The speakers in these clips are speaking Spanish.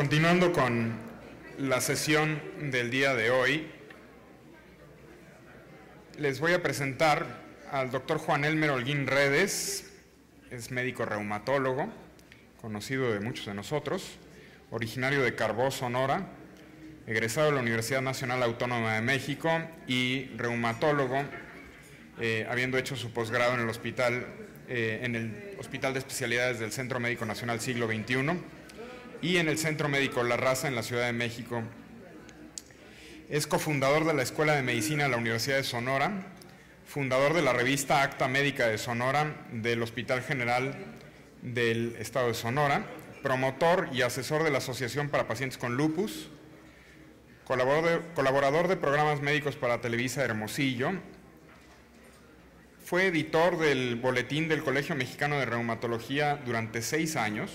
Continuando con la sesión del día de hoy, les voy a presentar al doctor Juan Elmer Holguín Redes. Es médico reumatólogo, conocido de muchos de nosotros, originario de Carbó, Sonora, egresado de la Universidad Nacional Autónoma de México y reumatólogo, habiendo hecho su posgrado en el Hospital de Especialidades del Centro Médico Nacional Siglo XXI y en el Centro Médico La Raza en la Ciudad de México. Es cofundador de la Escuela de Medicina de la Universidad de Sonora, fundador de la revista Acta Médica de Sonora del Hospital General del Estado de Sonora, promotor y asesor de la Asociación para Pacientes con Lupus, colaborador de programas médicos para Televisa Hermosillo, fue editor del Boletín del Colegio Mexicano de Reumatología durante 6 años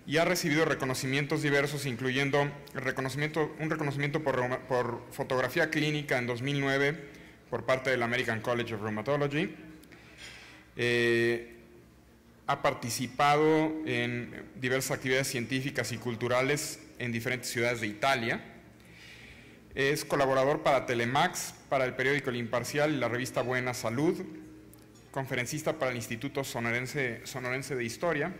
y ha recibido reconocimientos diversos, incluyendo un reconocimiento por fotografía clínica en 2009 por parte del American College of Rheumatology. Ha participado en diversas actividades científicas y culturales en diferentes ciudades de Italia. Es colaborador para Telemax, para el periódico El Imparcial y la revista Buena Salud, conferencista para el Instituto Sonorense de Historia,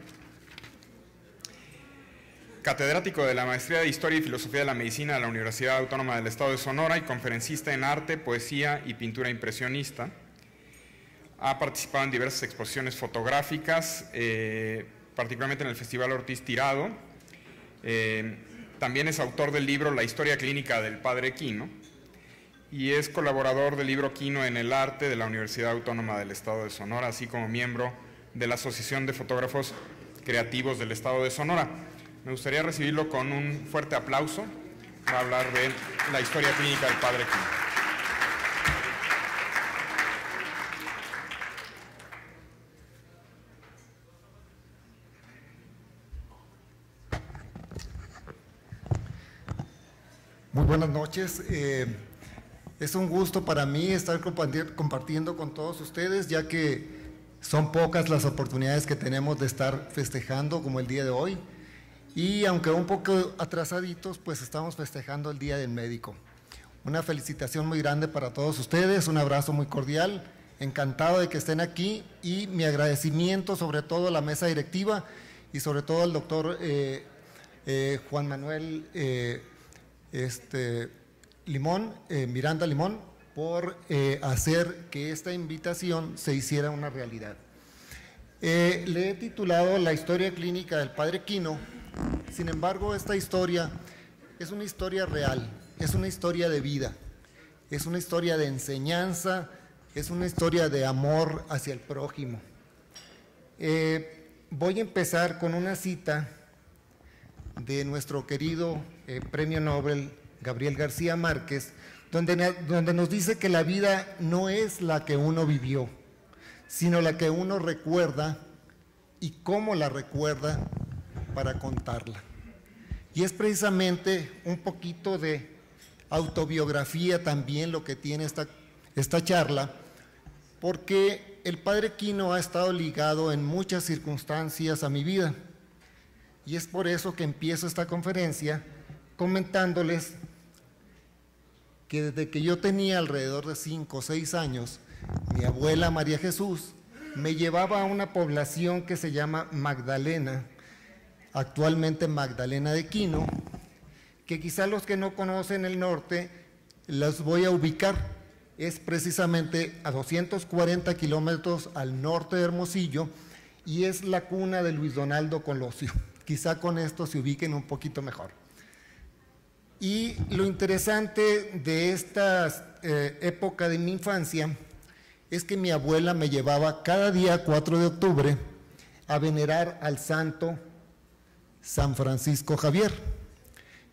catedrático de la Maestría de Historia y Filosofía de la Medicina de la Universidad Autónoma del Estado de Sonora y conferencista en arte, poesía y pintura impresionista. Ha participado en diversas exposiciones fotográficas, particularmente en el Festival Ortiz Tirado. También es autor del libro La Historia Clínica del Padre Quino y es colaborador del libro Quino en el Arte de la Universidad Autónoma del Estado de Sonora, así como miembro de la Asociación de Fotógrafos Creativos del Estado de Sonora. Me gustaría recibirlo con un fuerte aplauso para hablar de la historia clínica del Padre Quino. Muy buenas noches. Es un gusto para mí estar compartiendo con todos ustedes, ya que son pocas las oportunidades que tenemos de estar festejando como el día de hoy. Y aunque un poco atrasaditos, pues estamos festejando el Día del Médico. Una felicitación muy grande para todos ustedes, un abrazo muy cordial, encantado de que estén aquí y mi agradecimiento sobre todo a la mesa directiva y sobre todo al doctor Juan Manuel Miranda Limón por hacer que esta invitación se hiciera una realidad. Le he titulado La historia clínica del Padre Quino. Sin embargo, esta historia es una historia real, es una historia de vida, es una historia de enseñanza, es una historia de amor hacia el prójimo. Voy a empezar con una cita de nuestro querido Premio Nobel Gabriel García Márquez, donde nos dice que la vida no es la que uno vivió, sino la que uno recuerda y cómo la recuerda para contarla. Y es precisamente un poquito de autobiografía también lo que tiene esta charla, porque el Padre Quino ha estado ligado en muchas circunstancias a mi vida. Y es por eso que empiezo esta conferencia comentándoles que desde que yo tenía alrededor de 5 o 6 años, mi abuela María Jesús me llevaba a una población que se llama Magdalena, actualmente Magdalena de Quino, que quizá los que no conocen el norte los voy a ubicar. Es precisamente a 240 kilómetros al norte de Hermosillo y es la cuna de Luis Donaldo Colosio. Quizá con esto se ubiquen un poquito mejor. Y lo interesante de esta época de mi infancia es que mi abuela me llevaba cada día 4 de octubre a venerar al santo San Francisco Javier.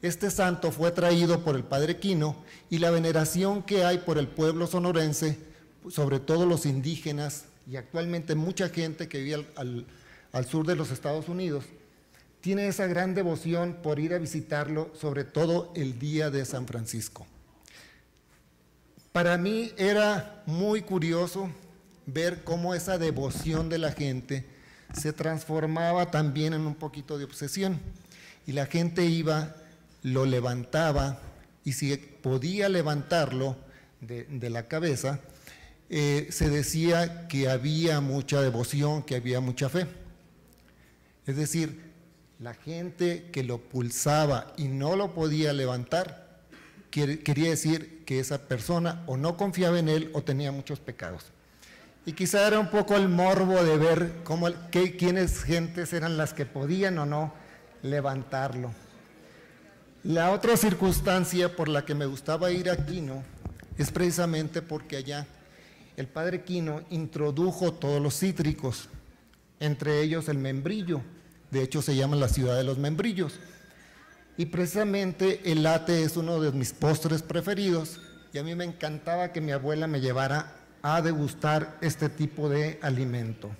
Este santo fue traído por el Padre Quino y la veneración que hay por el pueblo sonorense, sobre todo los indígenas y actualmente mucha gente que vive al sur de los Estados Unidos, tiene esa gran devoción por ir a visitarlo, sobre todo el día de San Francisco. Para mí era muy curioso ver cómo esa devoción de la gente se transformaba también en un poquito de obsesión. y la gente iba, lo levantaba, y si podía levantarlo de la cabeza, se decía que había mucha devoción, que había mucha fe. Es decir, la gente que lo pulsaba y no lo podía levantar, quería decir que esa persona o no confiaba en él o tenía muchos pecados. Y quizá era un poco el morbo de ver quiénes gentes eran las que podían o no levantarlo. La otra circunstancia por la que me gustaba ir a Quino es precisamente porque allá el padre Quino introdujo todos los cítricos, entre ellos el membrillo. De hecho se llama la ciudad de los membrillos. Y precisamente el ate es uno de mis postres preferidos y a mí me encantaba que mi abuela me llevara a degustar este tipo de alimento.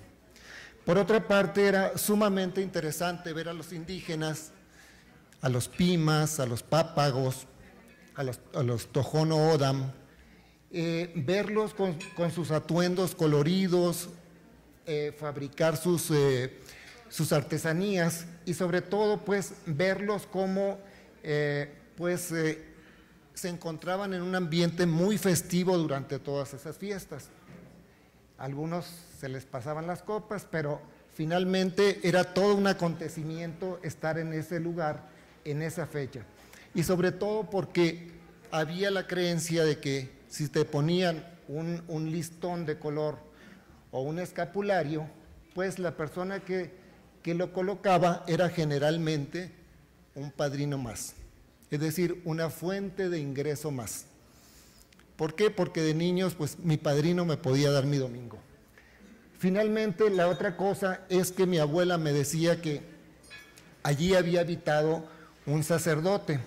Por otra parte, era sumamente interesante ver a los indígenas, a los pimas, a los pápagos, a los tojono odam, verlos con sus atuendos coloridos, fabricar sus artesanías y sobre todo pues verlos como se encontraban en un ambiente muy festivo durante todas esas fiestas. Algunos se les pasaban las copas, pero finalmente era todo un acontecimiento estar en ese lugar, en esa fecha. Y sobre todo porque había la creencia de que si te ponían un listón de color o un escapulario, pues la persona que lo colocaba era generalmente un padrino más, es decir, una fuente de ingreso más. ¿Por qué? Porque de niños, pues mi padrino me podía dar mi domingo. Finalmente, la otra cosa es que mi abuela me decía que allí había habitado un sacerdote,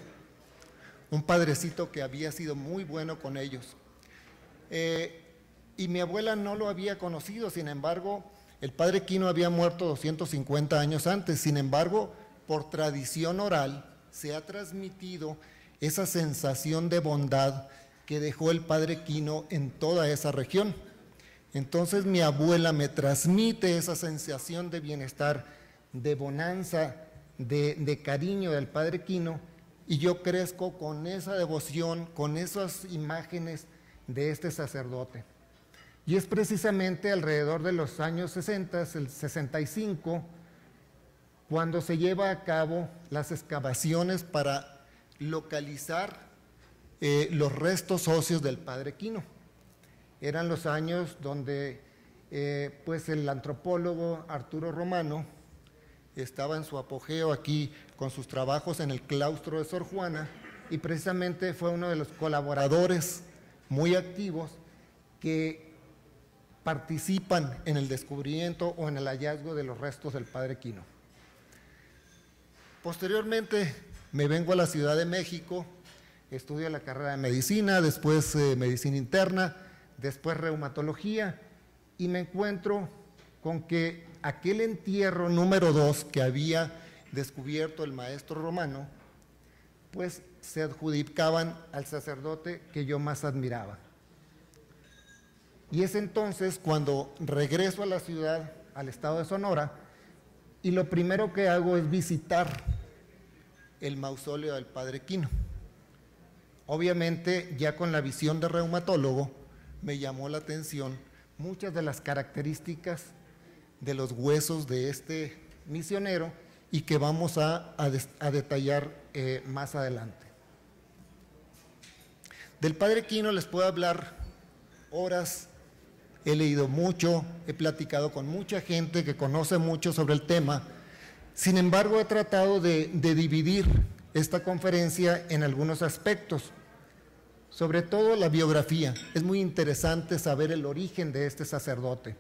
un padrecito que había sido muy bueno con ellos. Y mi abuela no lo había conocido, sin embargo, el padre Quino había muerto 250 años antes, sin embargo, por tradición oral se ha transmitido esa sensación de bondad que dejó el padre Quino en toda esa región. Entonces mi abuela me transmite esa sensación de bienestar, de bonanza, de cariño del padre Quino, y yo crezco con esa devoción, con esas imágenes de este sacerdote. Y es precisamente alrededor de los años 60, el 65, cuando se lleva a cabo las excavaciones para localizar los restos óseos del padre Quino. Eran los años donde pues el antropólogo Arturo Romano estaba en su apogeo aquí con sus trabajos en el claustro de Sor Juana y precisamente fue uno de los colaboradores muy activos que participan en el descubrimiento o en el hallazgo de los restos del padre Quino. Posteriormente me vengo a la Ciudad de México, estudio la carrera de medicina, después medicina interna, después reumatología, y me encuentro con que aquel entierro número 2 que había descubierto el maestro Romano, pues se adjudicaban al sacerdote que yo más admiraba. Y es entonces cuando regreso a la ciudad, al estado de Sonora, y lo primero que hago es visitar el mausoleo del padre Quino. Obviamente, ya con la visión de reumatólogo, me llamó la atención muchas de las características de los huesos de este misionero y que vamos a detallar más adelante. Del padre Quino les puedo hablar horas. He leído mucho, he platicado con mucha gente que conoce mucho sobre el tema. Sin embargo, he tratado de dividir esta conferencia en algunos aspectos, sobre todo la biografía. Es muy interesante saber el origen de este sacerdote,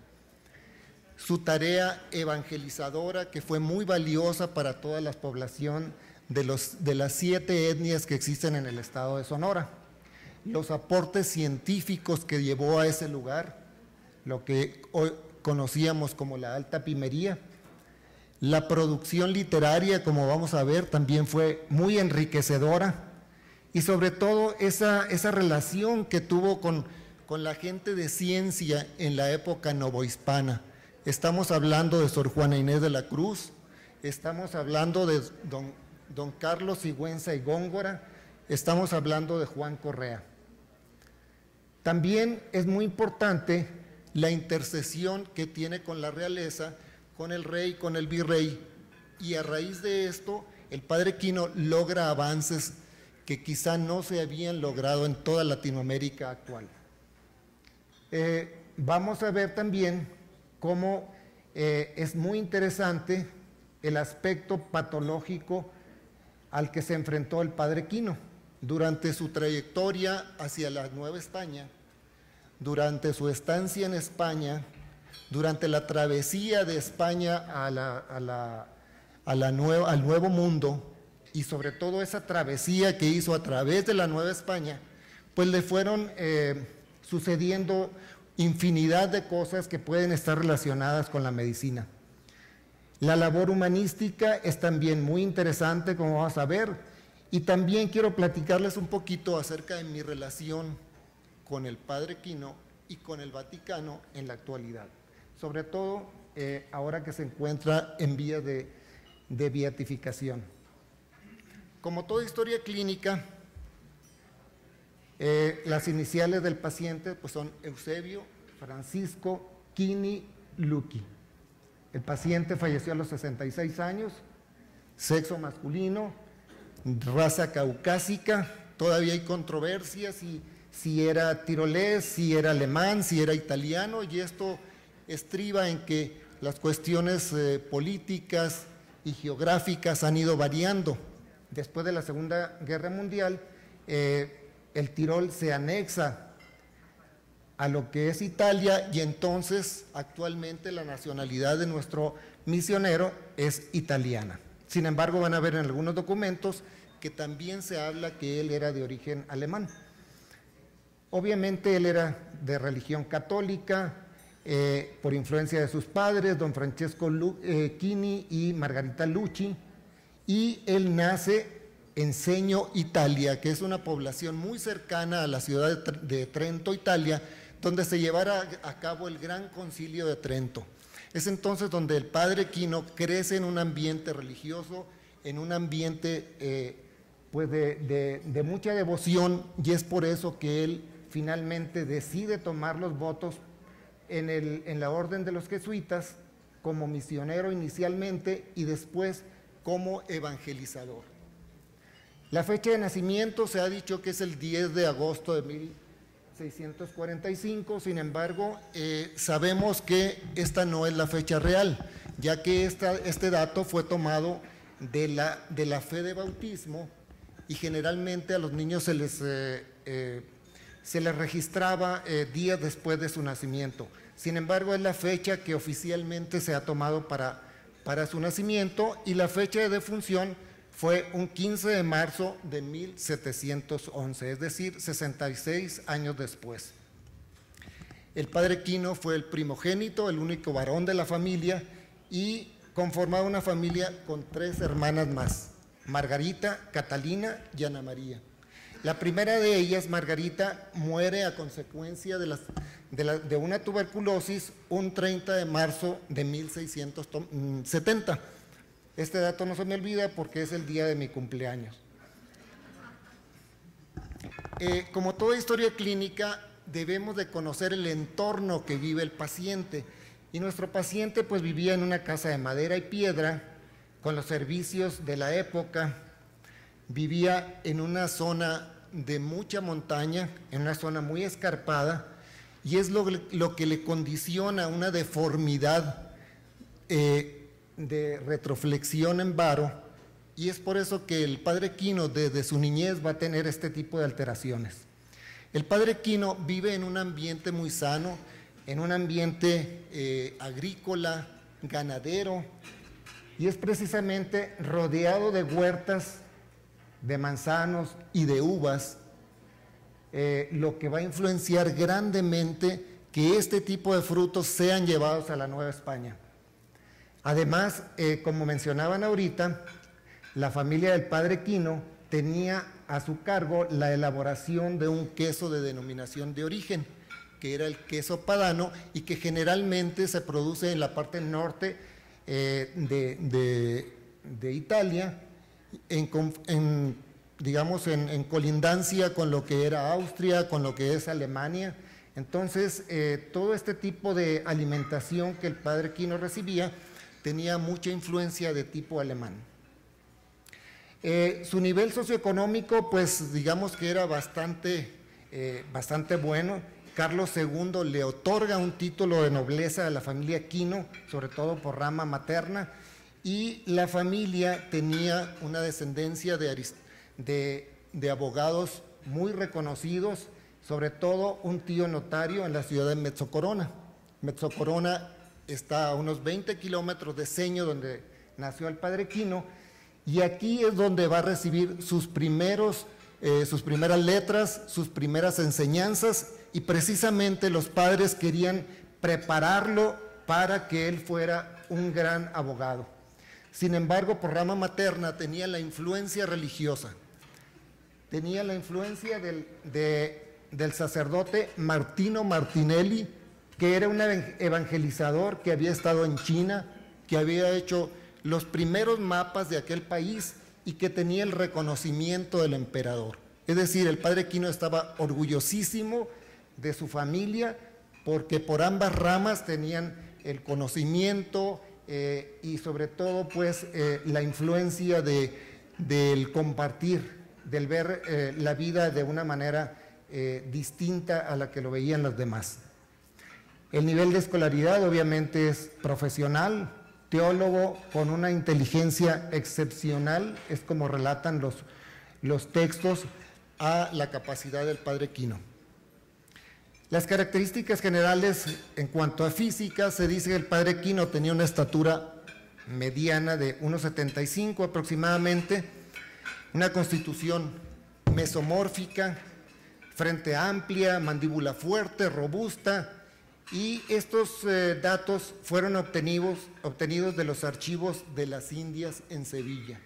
su tarea evangelizadora que fue muy valiosa para toda la población de las 7 etnias que existen en el estado de Sonora, los aportes científicos que llevó a ese lugar, lo que hoy conocíamos como la alta pimería. La producción literaria, como vamos a ver, también fue muy enriquecedora, y sobre todo esa relación que tuvo con la gente de ciencia en la época novohispana. Estamos hablando de Sor Juana Inés de la Cruz, estamos hablando de don don Carlos Sigüenza y Góngora, estamos hablando de Juan Correa. También es muy importante la intercesión que tiene con la realeza, con el rey, con el virrey, y a raíz de esto el padre Quino logra avances que quizá no se habían logrado en toda Latinoamérica actual. Vamos a ver también cómo es muy interesante el aspecto patológico al que se enfrentó el padre Quino durante su trayectoria hacia la Nueva España, durante su estancia en España, durante la travesía de España al Nuevo Mundo, y sobre todo esa travesía que hizo a través de la Nueva España, pues le fueron sucediendo infinidad de cosas que pueden estar relacionadas con la medicina. La labor humanística es también muy interesante, como vamos a ver, y también quiero platicarles un poquito acerca de mi relación con el padre Quino y con el Vaticano en la actualidad, sobre todo ahora que se encuentra en vía de beatificación. Como toda historia clínica, las iniciales del paciente pues son Eusebio, Francisco, Quini, Luqui. El paciente falleció a los 66 años, sexo masculino, raza caucásica. Todavía hay controversias si era tirolés, si era alemán, si era italiano, y esto estriba en que las cuestiones políticas y geográficas han ido variando. Después de la Segunda Guerra Mundial, el Tirol se anexa a lo que es Italia, y entonces actualmente la nacionalidad de nuestro misionero es italiana. Sin embargo, van a ver en algunos documentos que también se habla que él era de origen alemán. Obviamente él era de religión católica, por influencia de sus padres, don Francesco Quini y Margarita Lucci, y él nace en Segno, Italia, que es una población muy cercana a la ciudad de Trento, Italia, donde se llevara a cabo el Gran Concilio de Trento. Es entonces donde el padre Quino crece en un ambiente religioso, en un ambiente pues de mucha devoción, y es por eso que él finalmente decide tomar los votos en la orden de los jesuitas como misionero inicialmente y después como evangelizador. La fecha de nacimiento se ha dicho que es el 10 de agosto de 1645, sin embargo, sabemos que esta no es la fecha real, ya que este dato fue tomado de la fe de bautismo, y generalmente a los niños se les registraba días después de su nacimiento. Sin embargo, es la fecha que oficialmente se ha tomado para su nacimiento, y la fecha de defunción fue un 15 de marzo de 1711, es decir, 66 años después. El padre Quino fue el primogénito, el único varón de la familia, y conformaba una familia con 3 hermanas más, Margarita, Catalina y Ana María. La primera de ellas, Margarita, muere a consecuencia de una tuberculosis un 30 de marzo de 1670. Este dato no se me olvida porque es el día de mi cumpleaños. Como toda historia clínica, debemos de conocer el entorno que vive el paciente. Y nuestro paciente pues vivía en una casa de madera y piedra, con los servicios de la época. Vivía en una zona de mucha montaña, en una zona muy escarpada, y es lo que le condiciona una deformidad de retroflexión en varo, y es por eso que el padre Quino desde su niñez va a tener este tipo de alteraciones. El padre Quino vive en un ambiente muy sano, en un ambiente agrícola, ganadero, y es precisamente rodeado de huertas de manzanos y de uvas, lo que va a influenciar grandemente que este tipo de frutos sean llevados a la Nueva España. Además, como mencionaban ahorita, la familia del padre Quino tenía a su cargo la elaboración de un queso de denominación de origen, que era el queso padano, y que generalmente se produce en la parte norte de Italia, digamos, en colindancia con lo que era Austria, con lo que es Alemania. Entonces, todo este tipo de alimentación que el padre Quino recibía tenía mucha influencia de tipo alemán. Su nivel socioeconómico, pues digamos que era bastante bueno. Carlos II le otorga un título de nobleza a la familia Quino, sobre todo por rama materna, y la familia tenía una descendencia de abogados muy reconocidos, sobre todo un tío notario en la ciudad de Mezzocorona. Mezzocorona está a unos 20 kilómetros de Seño, donde nació el padre Quino, y aquí es donde va a recibir sus primeras letras, sus primeras enseñanzas, y precisamente los padres querían prepararlo para que él fuera un gran abogado. Sin embargo, por rama materna tenía la influencia religiosa, tenía la influencia del sacerdote Martino Martinelli, que era un evangelizador que había estado en China, que había hecho los primeros mapas de aquel país y que tenía el reconocimiento del emperador. Es decir, el padre Quino estaba orgullosísimo de su familia porque por ambas ramas tenían el conocimiento y sobre todo pues la influencia del compartir, del ver la vida de una manera distinta a la que lo veían los demás. El nivel de escolaridad obviamente es profesional, teólogo con una inteligencia excepcional, es como relatan los textos a la capacidad del padre Quino. Las características generales en cuanto a física, se dice que el padre Quino tenía una estatura mediana de 1,75 aproximadamente, una constitución mesomórfica, frente amplia, mandíbula fuerte, robusta, y estos datos fueron obtenidos de los archivos de las Indias en Sevilla.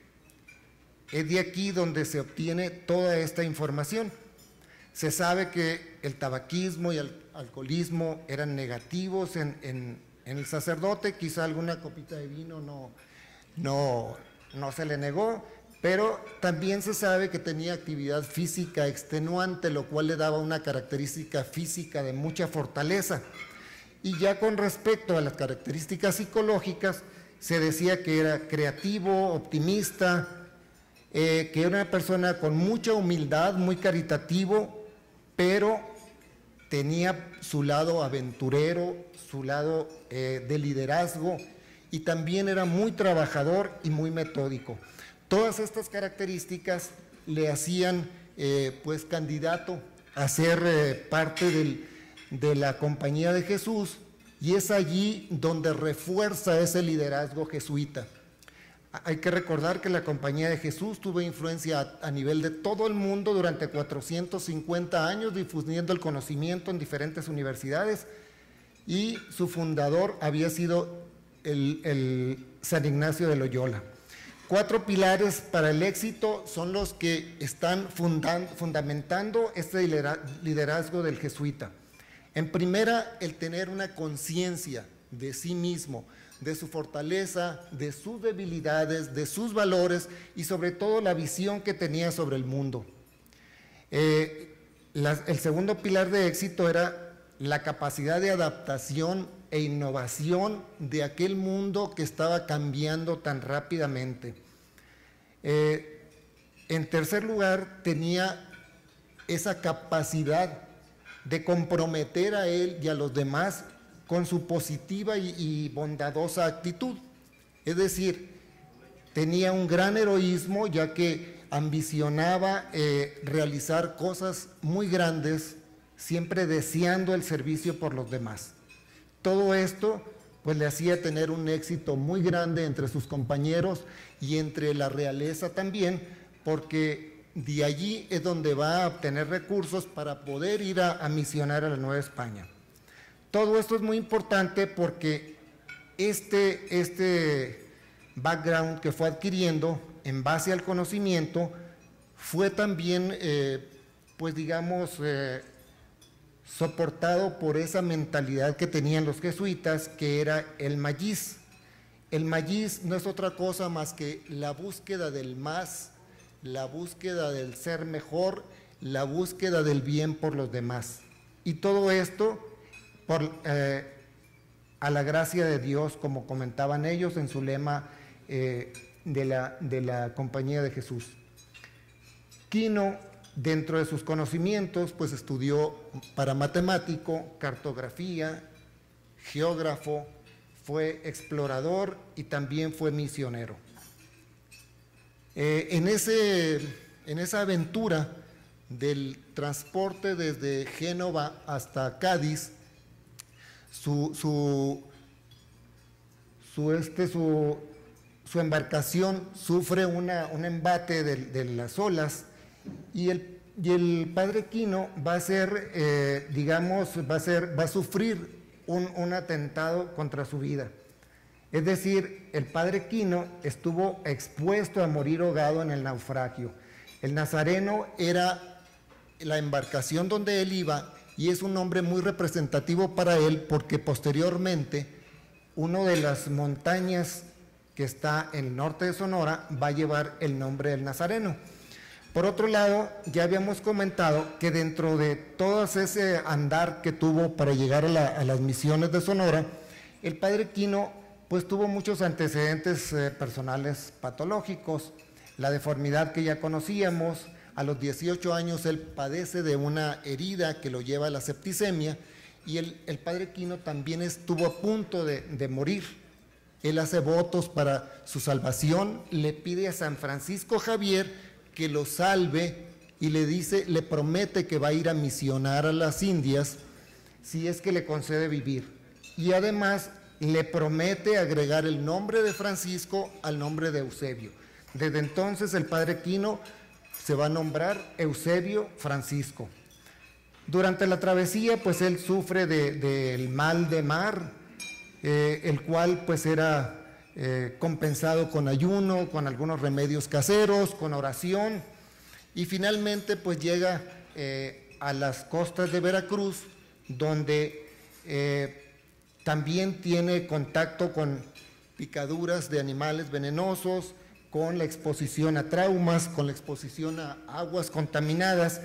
Es de aquí donde se obtiene toda esta información. Se sabe que el tabaquismo y el alcoholismo eran negativos en el sacerdote, quizá alguna copita de vino no se le negó, pero también se sabe que tenía actividad física extenuante, lo cual le daba una característica física de mucha fortaleza. Y ya con respecto a las características psicológicas, se decía que era creativo, optimista, que era una persona con mucha humildad, muy caritativo, pero tenía su lado aventurero, su lado de liderazgo, y también era muy trabajador y muy metódico. Todas estas características le hacían pues candidato a ser parte de la Compañía de Jesús, y es allí donde refuerza ese liderazgo jesuita. Hay que recordar que la Compañía de Jesús tuvo influencia a nivel de todo el mundo durante 450 años, difundiendo el conocimiento en diferentes universidades, y su fundador había sido el San Ignacio de Loyola. 4 pilares para el éxito son los que están fundamentando este liderazgo del jesuita. En primera, el tener una conciencia de sí mismo, de su fortaleza, de sus debilidades, de sus valores y sobre todo la visión que tenía sobre el mundo. El segundo pilar de éxito era la capacidad de adaptación e innovación de aquel mundo que estaba cambiando tan rápidamente. En tercer lugar, tenía esa capacidad de comprometer a él y a los demás con su positiva y bondadosa actitud. Es decir, tenía un gran heroísmo, ya que ambicionaba realizar cosas muy grandes, siempre deseando el servicio por los demás. Todo esto pues le hacía tener un éxito muy grande entre sus compañeros y entre la realeza también, porque de allí es donde va a obtener recursos para poder ir a misionar a la Nueva España. Todo esto es muy importante porque este background que fue adquiriendo en base al conocimiento fue también, pues digamos, soportado por esa mentalidad que tenían los jesuitas, que era el mayis. El mayis no es otra cosa más que la búsqueda del más, la búsqueda del ser mejor, la búsqueda del bien por los demás. Y todo esto a la gracia de Dios, como comentaban ellos en su lema de la Compañía de Jesús. Quino, dentro de sus conocimientos, pues estudió para matemático, cartografía, geógrafo, fue explorador y también fue misionero. En esa aventura del transporte desde Génova hasta Cádiz, su embarcación sufre un embate de las olas y el padre Quino va a ser, va a sufrir un atentado contra su vida. Es decir, el padre Quino estuvo expuesto a morir ahogado en el naufragio. El Nazareno era la embarcación donde él iba y es un nombre muy representativo para él porque posteriormente una de las montañas que está en el norte de Sonora va a llevar el nombre del Nazareno. Por otro lado, ya habíamos comentado que dentro de todo ese andar que tuvo para llegar a las misiones de Sonora, el padre Quino pues tuvo muchos antecedentes personales patológicos, la deformidad que ya conocíamos. A los 18 años él padece de una herida que lo lleva a la septicemia y el padre Quino también estuvo a punto de morir. Él hace votos para su salvación, le pide a San Francisco Javier que lo salve y le promete que va a ir a misionar a las Indias si es que le concede vivir. Y además le promete agregar el nombre de Francisco al nombre de Eusebio. Desde entonces el padre Quino se va a nombrar Eusebio Francisco. Durante la travesía, pues él sufre del mal de mar, el cual pues era compensado con ayuno, con algunos remedios caseros, con oración, y finalmente pues llega a las costas de Veracruz, donde también tiene contacto con picaduras de animales venenosos, con la exposición a traumas, con la exposición a aguas contaminadas,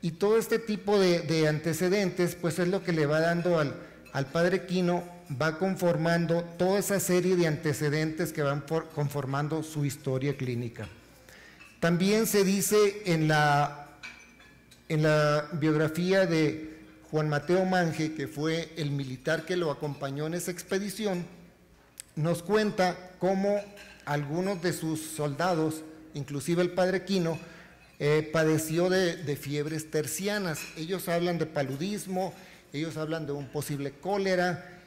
y todo este tipo de antecedentes pues es lo que le va dando al padre Quino, va conformando toda esa serie de antecedentes que van conformando su historia clínica. También se dice en la biografía de Juan Mateo Mange, que fue el militar que lo acompañó en esa expedición, nos cuenta cómo algunos de sus soldados, inclusive el padre Quino, padeció de fiebres tercianas. Ellos hablan de paludismo, ellos hablan de un posible cólera.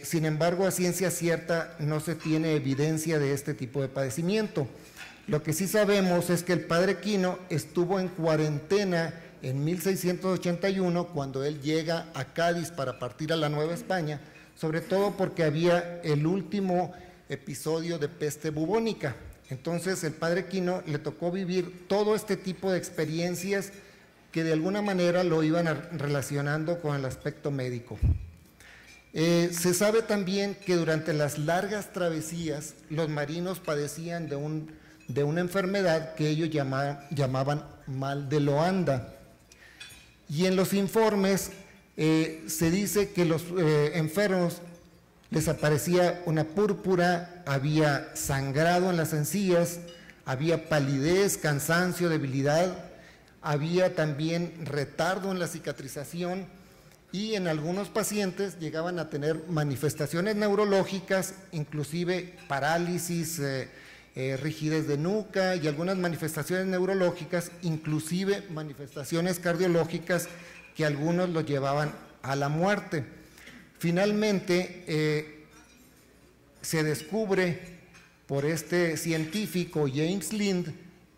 Sin embargo, a ciencia cierta no se tiene evidencia de este tipo de padecimiento. Lo que sí sabemos es que el padre Quino estuvo en cuarentena en 1681 cuando él llega a Cádiz para partir a la Nueva España, sobre todo porque había el último episodio de peste bubónica. Entonces el padre Quino le tocó vivir todo este tipo de experiencias que de alguna manera lo iban relacionando con el aspecto médico. Se sabe también que durante las largas travesías los marinos padecían de una enfermedad que ellos llamaban mal de Loanda. Y en los informes se dice que los enfermos les aparecía una púrpura, había sangrado en las encías, había palidez, cansancio, debilidad, había también retardo en la cicatrización y en algunos pacientes llegaban a tener manifestaciones neurológicas, inclusive parálisis, rigidez de nuca y algunas manifestaciones neurológicas, inclusive manifestaciones cardiológicas que algunos los llevaban a la muerte. Finalmente, se descubre por este científico James Lind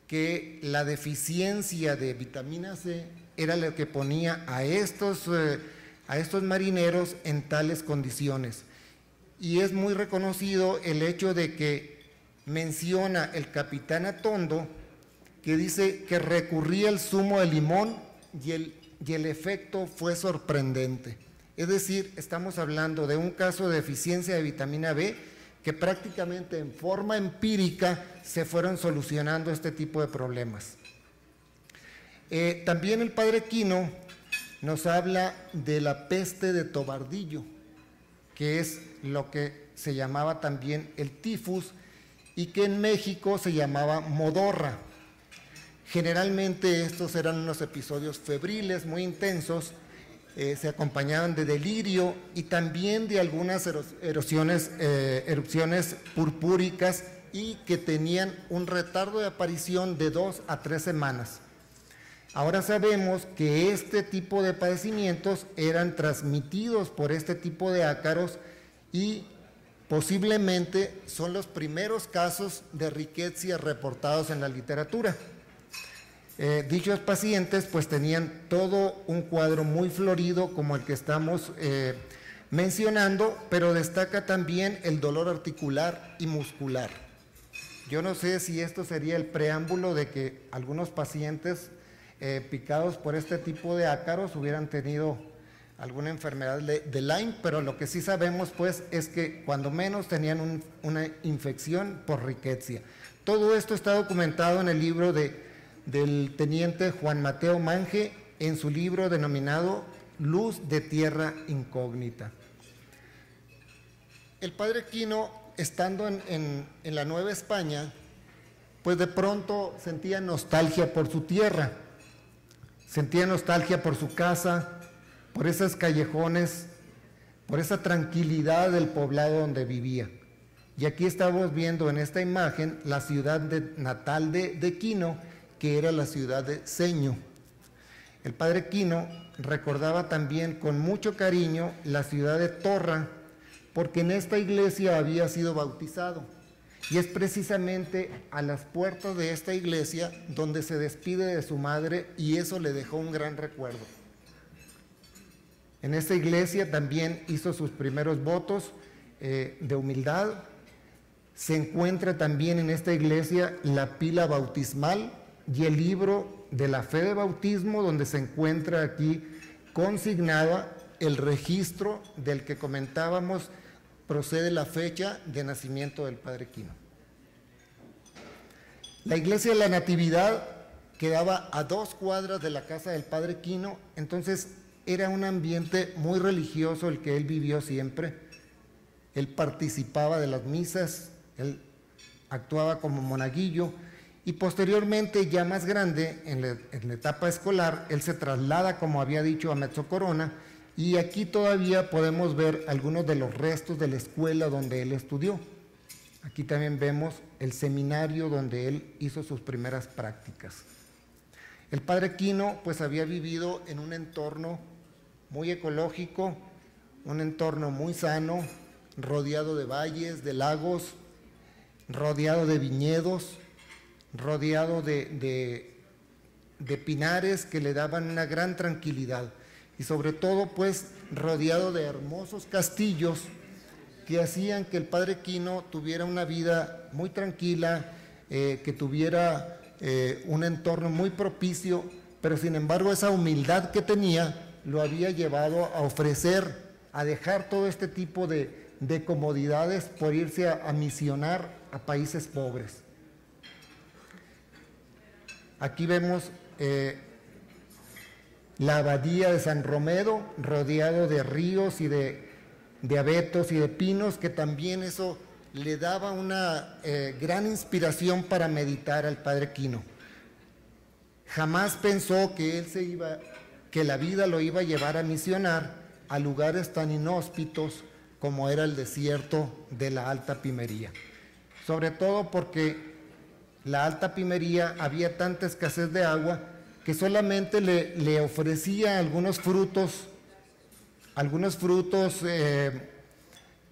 que la deficiencia de vitamina C era lo que ponía a estos marineros en tales condiciones. Y es muy reconocido el hecho de que menciona el capitán Atondo, que dice que recurría al zumo de limón y el efecto fue sorprendente. Es decir, estamos hablando de un caso de deficiencia de vitamina B que prácticamente en forma empírica se fueron solucionando este tipo de problemas. También el padre Quino nos habla de la peste de Tobardillo, que es lo que se llamaba también el tifus y que en México se llamaba modorra. Generalmente estos eran unos episodios febriles muy intensos, se acompañaban de delirio y también de algunas erupciones purpúricas y que tenían un retardo de aparición de 2 a 3 semanas. Ahora sabemos que este tipo de padecimientos eran transmitidos por este tipo de ácaros y posiblemente son los primeros casos de rickettsia reportados en la literatura. Dichos pacientes pues tenían todo un cuadro muy florido como el que estamos mencionando, pero destaca también el dolor articular y muscular. Yo no sé si esto sería el preámbulo de que algunos pacientes picados por este tipo de ácaros hubieran tenido alguna enfermedad de Lyme, pero lo que sí sabemos pues es que cuando menos tenían una infección por rickettsia. Todo esto está documentado en el libro del teniente Juan Mateo Mange en su libro denominado Luz de Tierra Incógnita. El padre Quino, estando en la Nueva España, pues de pronto sentía nostalgia por su tierra, sentía nostalgia por su casa, por esos callejones, por esa tranquilidad del poblado donde vivía. Y aquí estamos viendo en esta imagen la ciudad natal de Quino, que era la ciudad de Seño. El padre Quino recordaba también con mucho cariño la ciudad de Torra, porque en esta iglesia había sido bautizado. Y es precisamente a las puertas de esta iglesia donde se despide de su madre y eso le dejó un gran recuerdo. En esta iglesia también hizo sus primeros votos de humildad. Se encuentra también en esta iglesia la pila bautismal y el libro de la fe de bautismo, donde se encuentra aquí consignada el registro del que comentábamos, procede la fecha de nacimiento del padre Quino. La iglesia de la Natividad quedaba a 2 cuadras de la casa del padre Quino, entonces era un ambiente muy religioso el que él vivió siempre. Él participaba de las misas, él actuaba como monaguillo y posteriormente, ya más grande, en la etapa escolar, él se traslada, como había dicho, a Mezzocorona, y aquí todavía podemos ver algunos de los restos de la escuela donde él estudió. Aquí también vemos el seminario donde él hizo sus primeras prácticas. El padre Quino pues había vivido en un entorno muy ecológico, un entorno muy sano, rodeado de valles, de lagos, rodeado de viñedos, rodeado de pinares que le daban una gran tranquilidad y sobre todo pues rodeado de hermosos castillos que hacían que el padre Quino tuviera una vida muy tranquila, que tuviera un entorno muy propicio, pero sin embargo esa humildad que tenía lo había llevado a ofrecer, a dejar todo este tipo de comodidades por irse a misionar a países pobres. Aquí vemos la abadía de San Romero, rodeado de ríos y de abetos y de pinos, que también eso le daba una gran inspiración para meditar al padre Quino. Jamás pensó que la vida lo iba a llevar a misionar a lugares tan inhóspitos como era el desierto de la Alta Pimería. Sobre todo porque la Alta Pimería había tanta escasez de agua que solamente le ofrecía algunos frutos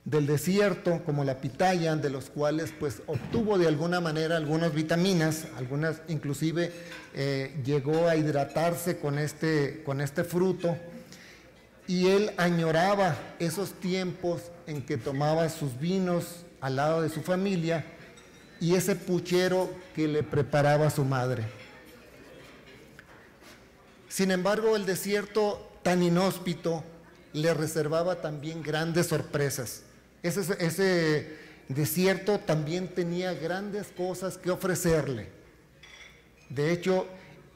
del desierto, como la pitaya, de los cuales pues obtuvo de alguna manera algunas vitaminas, algunas inclusive llegó a hidratarse con este fruto, y él añoraba esos tiempos en que tomaba sus vinos al lado de su familia y ese puchero que le preparaba su madre. Sin embargo, el desierto tan inhóspito le reservaba también grandes sorpresas. Ese desierto también tenía grandes cosas que ofrecerle. De hecho,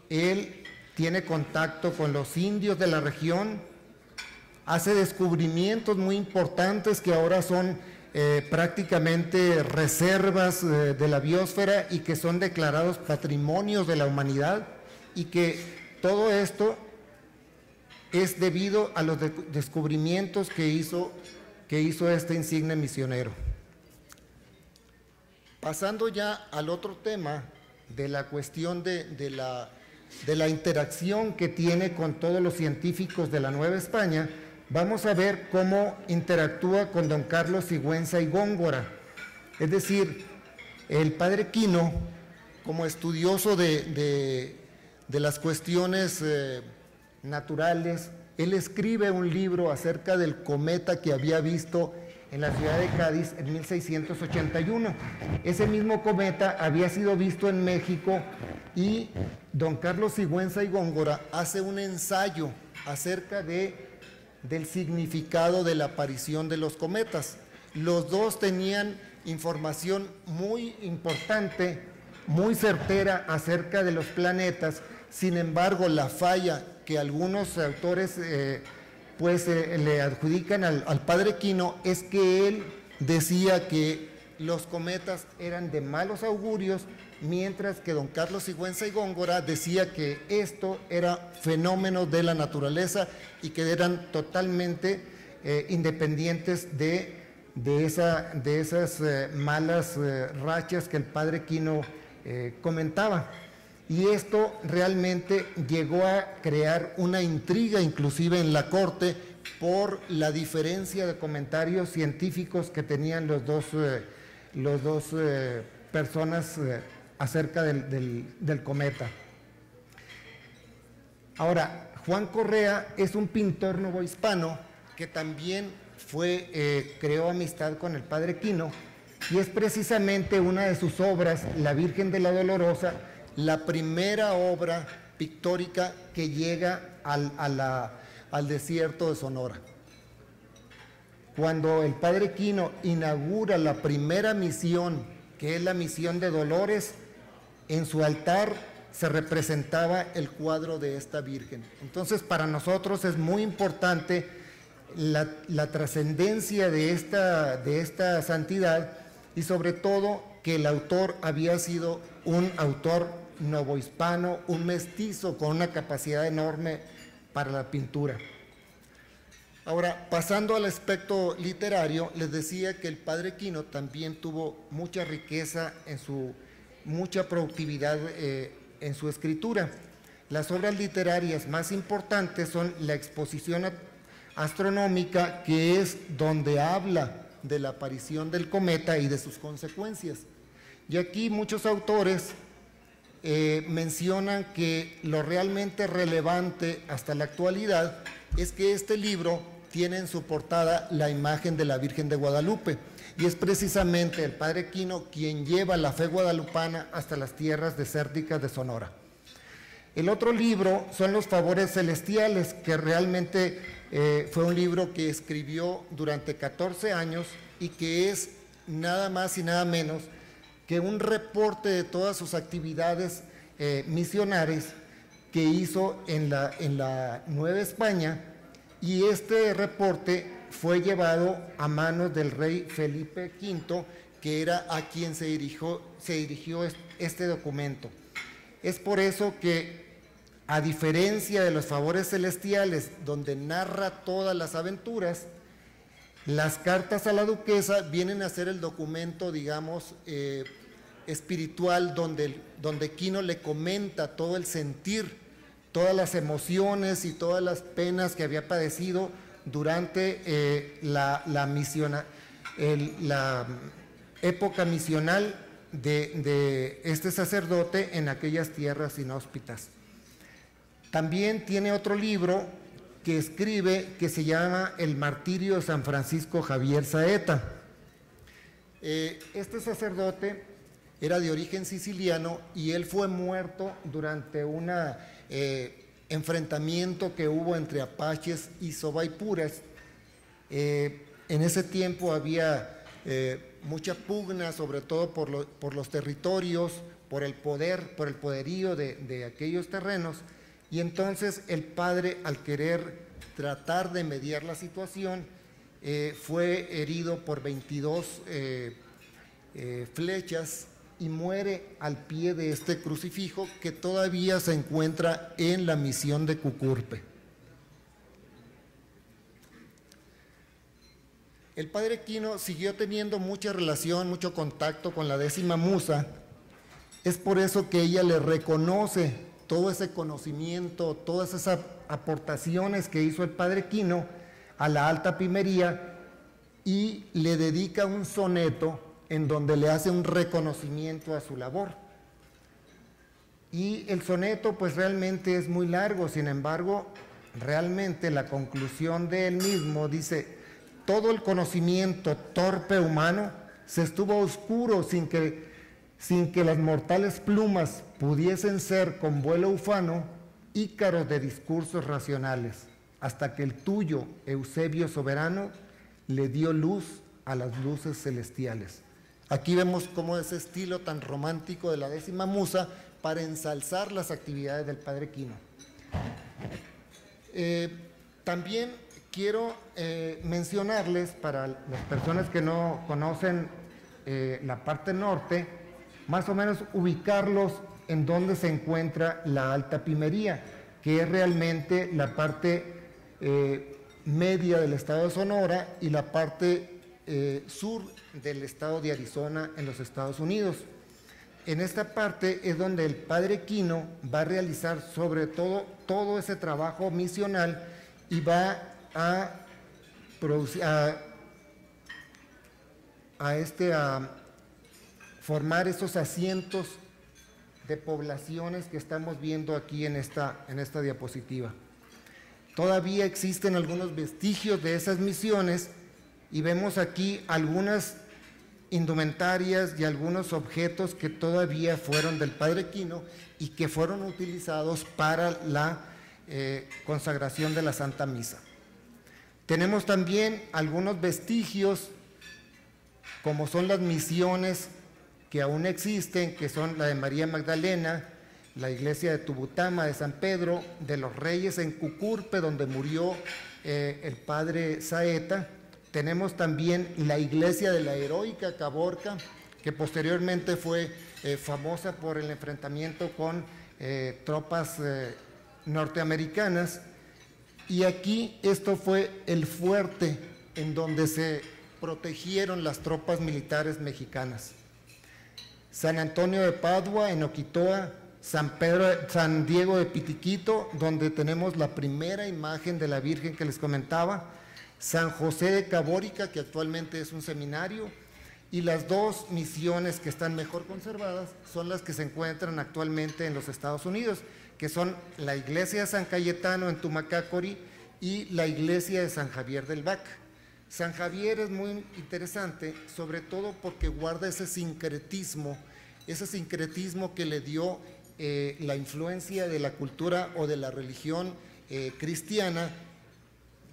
él tiene contacto con los indios de la región, hace descubrimientos muy importantes que ahora son prácticamente reservas de la biosfera y que son declarados patrimonios de la humanidad, y que todo esto es debido a los descubrimientos que hizo este insigne misionero. Pasando ya al otro tema de la cuestión de la interacción que tiene con todos los científicos de la Nueva España, vamos a ver cómo interactúa con don Carlos Sigüenza y Góngora. Es decir, el padre Quino, como estudioso de las cuestiones naturales, él escribe un libro acerca del cometa que había visto en la ciudad de Cádiz en 1681. Ese mismo cometa había sido visto en México y don Carlos Sigüenza y Góngora hace un ensayo acerca del significado de la aparición de los cometas. Los dos tenían información muy importante, muy certera acerca de los planetas. Sin embargo, la falla que algunos autores le adjudican al padre Quino es que él decía que los cometas eran de malos augurios, mientras que don Carlos Sigüenza y Góngora decía que esto era fenómeno de la naturaleza y que eran totalmente independientes de esas malas rachas que el padre Quino comentaba. Y esto realmente llegó a crear una intriga inclusive en la corte por la diferencia de comentarios científicos que tenían los dos personas acerca del cometa. Ahora, Juan Correa es un pintor novohispano que también creó amistad con el padre Quino, y es precisamente una de sus obras, La Virgen de la Dolorosa, la primera obra pictórica que llega al desierto de Sonora. Cuando el padre Quino inaugura la primera misión, que es la misión de Dolores, en su altar se representaba el cuadro de esta Virgen. Entonces, para nosotros es muy importante la trascendencia de esta santidad, y sobre todo que el autor había sido un autor novohispano, un mestizo con una capacidad enorme para la pintura. Ahora, pasando al aspecto literario, les decía que el padre Quino también tuvo mucha riqueza mucha productividad en su escritura. Las obras literarias más importantes son la Exposición Astronómica, que es donde habla de la aparición del cometa y de sus consecuencias. Y aquí muchos autores mencionan que lo realmente relevante hasta la actualidad es que este libro tiene en su portada la imagen de la Virgen de Guadalupe, y es precisamente el padre Quino quien lleva la fe guadalupana hasta las tierras desérticas de Sonora. El otro libro son Los Favores Celestiales, que realmente fue un libro que escribió durante 14 años y que es nada más y nada menos que un reporte de todas sus actividades misionales que hizo en la Nueva España, y este reporte fue llevado a manos del rey Felipe V, que era a quien se dirigió este documento. Es por eso que, a diferencia de Los Favores Celestiales, donde narra todas las aventuras, las cartas a la duquesa vienen a ser el documento, digamos, espiritual, donde Quino le comenta todo el sentir, todas las emociones y todas las penas que había padecido durante la época misional de este sacerdote en aquellas tierras inhóspitas. También tiene otro libro que escribe que se llama El martirio de San Francisco Javier Saeta. Este sacerdote era de origen siciliano y él fue muerto durante un enfrentamiento que hubo entre apaches y sobaipuras. En ese tiempo había mucha pugna, sobre todo por los territorios, por el poder, por el poderío de aquellos terrenos, y entonces el padre, al querer tratar de mediar la situación, fue herido por 22 flechas y muere al pie de este crucifijo que todavía se encuentra en la misión de Cucurpe. El padre Quino siguió teniendo mucha relación, mucho contacto con la 10ª Musa. Es por eso que ella le reconoce todo ese conocimiento, todas esas aportaciones que hizo el padre Quino a la alta pimería, y le dedica un soneto en donde le hace un reconocimiento a su labor. Y el soneto pues realmente es muy largo, sin embargo, realmente la conclusión de él mismo dice: todo el conocimiento torpe humano se estuvo oscuro sin que las mortales plumas pudiesen ser con vuelo ufano ícaros de discursos racionales, hasta que el tuyo, Eusebio soberano, le dio luz a las luces celestiales. Aquí vemos cómo ese estilo tan romántico de la 10ª Musa para ensalzar las actividades del padre Quino. También quiero mencionarles, para las personas que no conocen la parte norte, más o menos ubicarlos en donde se encuentra la alta pimería, que es realmente la parte media del estado de Sonora y la parte sur del estado de Arizona en los Estados Unidos. En esta parte es donde el padre Quino va a realizar sobre todo ese trabajo misional y va a formar esos asientos de poblaciones que estamos viendo aquí en esta diapositiva. Todavía existen algunos vestigios de esas misiones y vemos aquí algunas indumentarias y algunos objetos que todavía fueron del padre Quino y que fueron utilizados para la consagración de la Santa Misa. Tenemos también algunos vestigios, como son las misiones que aún existen, que son la de María Magdalena, la iglesia de Tubutama, de San Pedro, de los Reyes en Cucurpe, donde murió el padre Saeta. Tenemos también la iglesia de la heroica Caborca, que posteriormente fue famosa por el enfrentamiento con tropas norteamericanas. Y aquí esto fue el fuerte en donde se protegieron las tropas militares mexicanas. San Antonio de Padua, en Oquitoa, San Diego de Pitiquito, donde tenemos la primera imagen de la Virgen que les comentaba, San José de Cabórica, que actualmente es un seminario, y las dos misiones que están mejor conservadas son las que se encuentran actualmente en los Estados Unidos, que son la iglesia de San Cayetano en Tumacácori y la iglesia de San Javier del Bac. San Javier es muy interesante, sobre todo porque guarda ese sincretismo que le dio la influencia de la cultura o de la religión cristiana,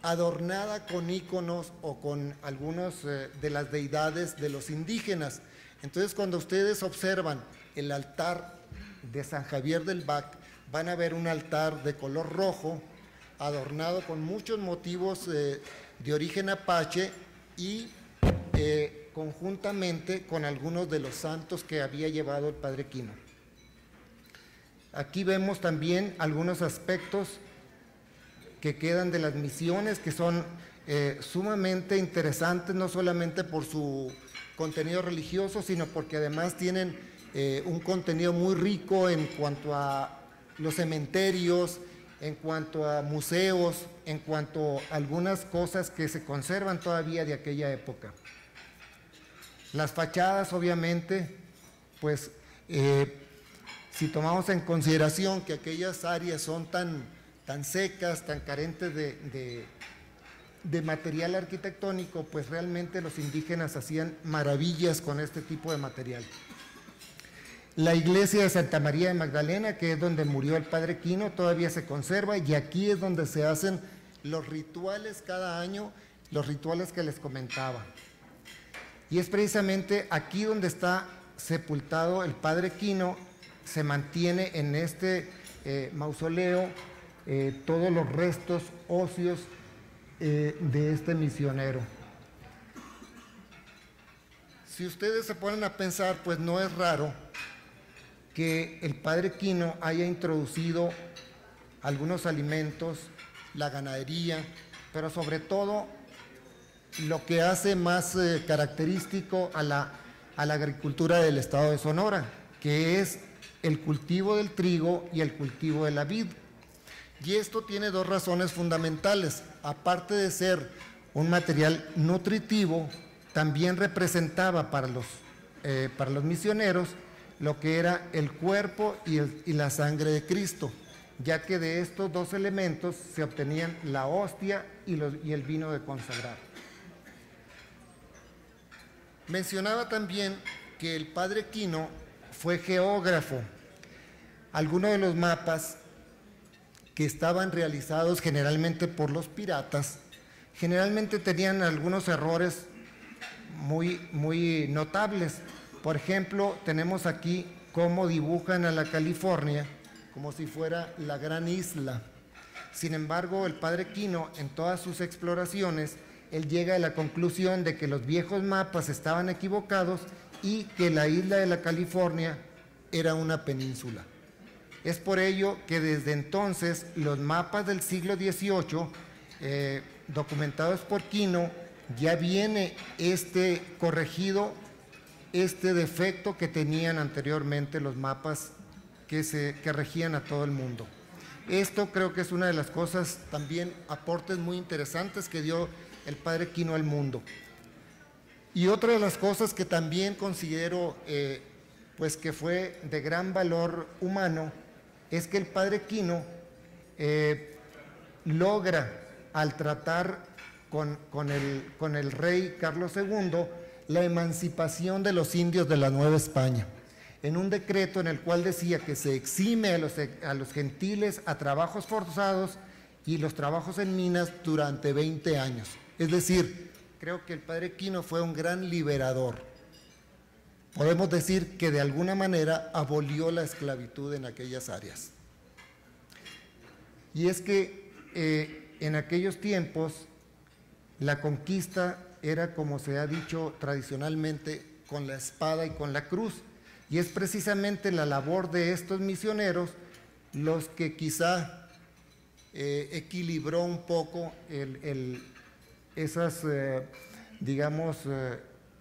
adornada con íconos o con algunos de las deidades de los indígenas. Entonces, cuando ustedes observan el altar de San Javier del Bac, van a ver un altar de color rojo, adornado con muchos motivos de origen apache y conjuntamente con algunos de los santos que había llevado el padre Quino. Aquí vemos también algunos aspectos que quedan de las misiones, que son sumamente interesantes, no solamente por su contenido religioso, sino porque además tienen un contenido muy rico en cuanto a los cementerios, en cuanto a museos, en cuanto a algunas cosas que se conservan todavía de aquella época. Las fachadas, obviamente, pues si tomamos en consideración que aquellas áreas son tan secas, tan carentes de material arquitectónico, pues realmente los indígenas hacían maravillas con este tipo de material. La iglesia de Santa María de Magdalena, que es donde murió el padre Quino, todavía se conserva, y aquí es donde se hacen los rituales cada año, los rituales que les comentaba. Y es precisamente aquí donde está sepultado el padre Quino. Se mantiene en este mausoleo todos los restos óseos de este misionero. Si ustedes se ponen a pensar, pues no es raro que el padre Quino haya introducido algunos alimentos, la ganadería, pero sobre todo lo que hace más característico a la agricultura del estado de Sonora, que es el cultivo del trigo y el cultivo de la vid. Y esto tiene dos razones fundamentales. Aparte de ser un material nutritivo, también representaba para los misioneros lo que era el cuerpo y la sangre de Cristo, ya que de estos dos elementos se obtenían la hostia y el vino de consagrar. Mencionaba también que el padre Quino fue geógrafo. Algunos de los mapas que estaban realizados generalmente por los piratas, generalmente tenían algunos errores muy notables. Por ejemplo, tenemos aquí cómo dibujan a la California como si fuera la gran isla. Sin embargo, el padre Quino, en todas sus exploraciones, él llega a la conclusión de que los viejos mapas estaban equivocados y que la isla de la California era una península. Es por ello que desde entonces los mapas del siglo XVIII, documentados por Quino, ya viene corregido este defecto que tenían anteriormente los mapas que regían a todo el mundo. Esto creo que es una de las cosas, también aportes muy interesantes que dio el padre Quino al mundo. Y otra de las cosas que también considero pues que fue de gran valor humano es que el padre Quino logra, al tratar con el rey Carlos II, la emancipación de los indios de la Nueva España, en un decreto en el cual decía que se exime a los gentiles a trabajos forzados y los trabajos en minas durante 20 años. Es decir, creo que el padre Quino fue un gran liberador. Podemos decir que de alguna manera abolió la esclavitud en aquellas áreas. Y es que en aquellos tiempos la conquista era, como se ha dicho tradicionalmente, con la espada y con la cruz. Y es precisamente la labor de estos misioneros los que quizá equilibró un poco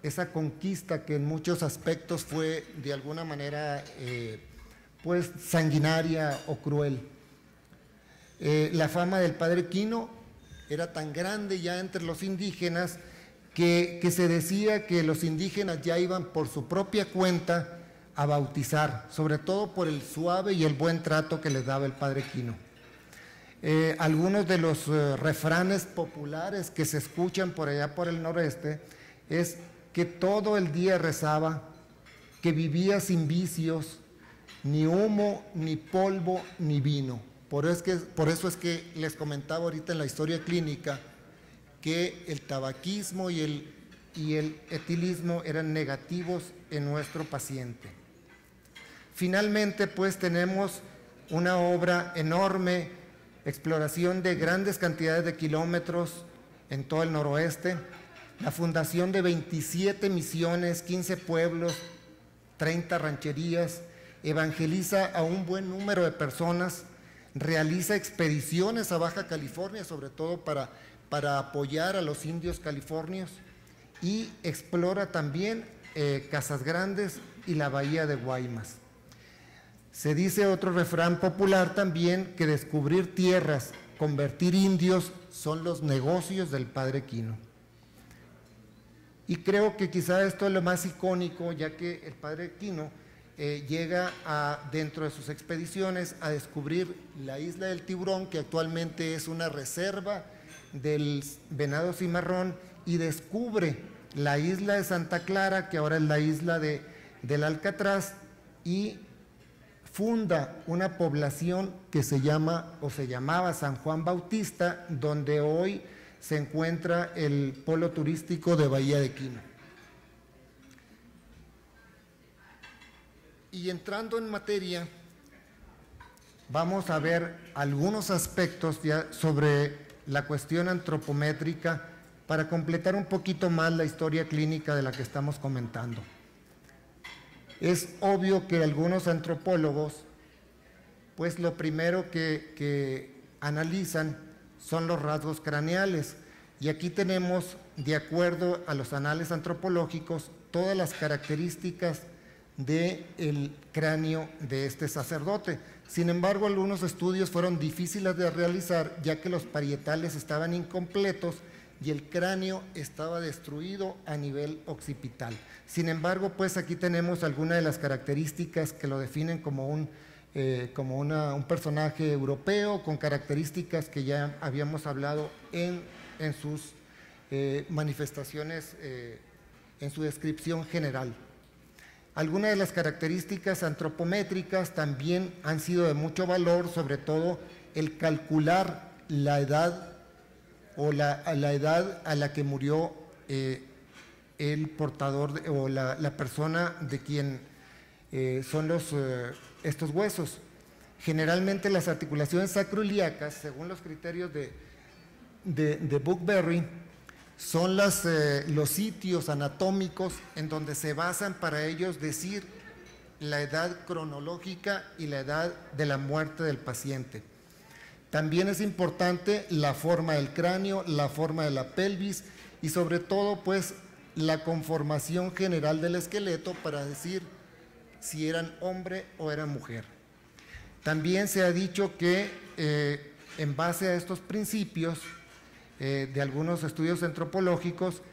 esa conquista que en muchos aspectos fue de alguna manera pues sanguinaria o cruel. La fama del padre Quino era tan grande ya entre los indígenas que se decía que los indígenas ya iban por su propia cuenta a bautizar, sobre todo por el suave y el buen trato que les daba el padre Quino. Algunos de los refranes populares que se escuchan por allá por el noreste es que todo el día rezaba, que vivía sin vicios, ni humo, ni polvo, ni vino. Por eso es que les comentaba ahorita en la historia clínica que el tabaquismo y el etilismo eran negativos en nuestro paciente. Finalmente, pues tenemos una obra enorme, exploración de grandes cantidades de kilómetros en todo el noroeste, la fundación de 27 misiones, 15 pueblos, 30 rancherías, evangeliza a un buen número de personas, realiza expediciones a Baja California, sobre todo para apoyar a los indios californios, y explora también Casas Grandes y la bahía de Guaymas. Se dice otro refrán popular también que descubrir tierras, convertir indios son los negocios del padre Quino. Y creo que quizá esto es lo más icónico, ya que el padre Quino llega dentro de sus expediciones a descubrir la isla del Tiburón, que actualmente es una reserva del venado cimarrón, y descubre la isla de Santa Clara, que ahora es la isla del Alcatraz, y funda una población que se llamaba San Juan Bautista, donde hoy se encuentra el polo turístico de Bahía de Quino. Y entrando en materia, vamos a ver algunos aspectos ya sobre la cuestión antropométrica para completar un poquito más la historia clínica de la que estamos comentando. Es obvio que algunos antropólogos, pues lo primero que analizan son los rasgos craneales. Y aquí tenemos, de acuerdo a los anales antropológicos, todas las características del cráneo de este sacerdote. Sin embargo, algunos estudios fueron difíciles de realizar, ya que los parietales estaban incompletos y el cráneo estaba destruido a nivel occipital. Sin embargo, pues aquí tenemos algunas de las características que lo definen como un personaje europeo, con características que ya habíamos hablado en sus manifestaciones, en su descripción general. Algunas de las características antropométricas también han sido de mucho valor, sobre todo el calcular la edad o la edad a la que murió el portador o la persona de quien son estos huesos. Generalmente las articulaciones sacroiliacas, según los criterios de Buckberry, son los sitios anatómicos en donde se basan para ellos decir la edad cronológica y la edad de la muerte del paciente. También es importante la forma del cráneo, la forma de la pelvis y sobre todo pues la conformación general del esqueleto para decir si eran hombre o eran mujer. También se ha dicho que en base a estos principios de algunos estudios antropológicos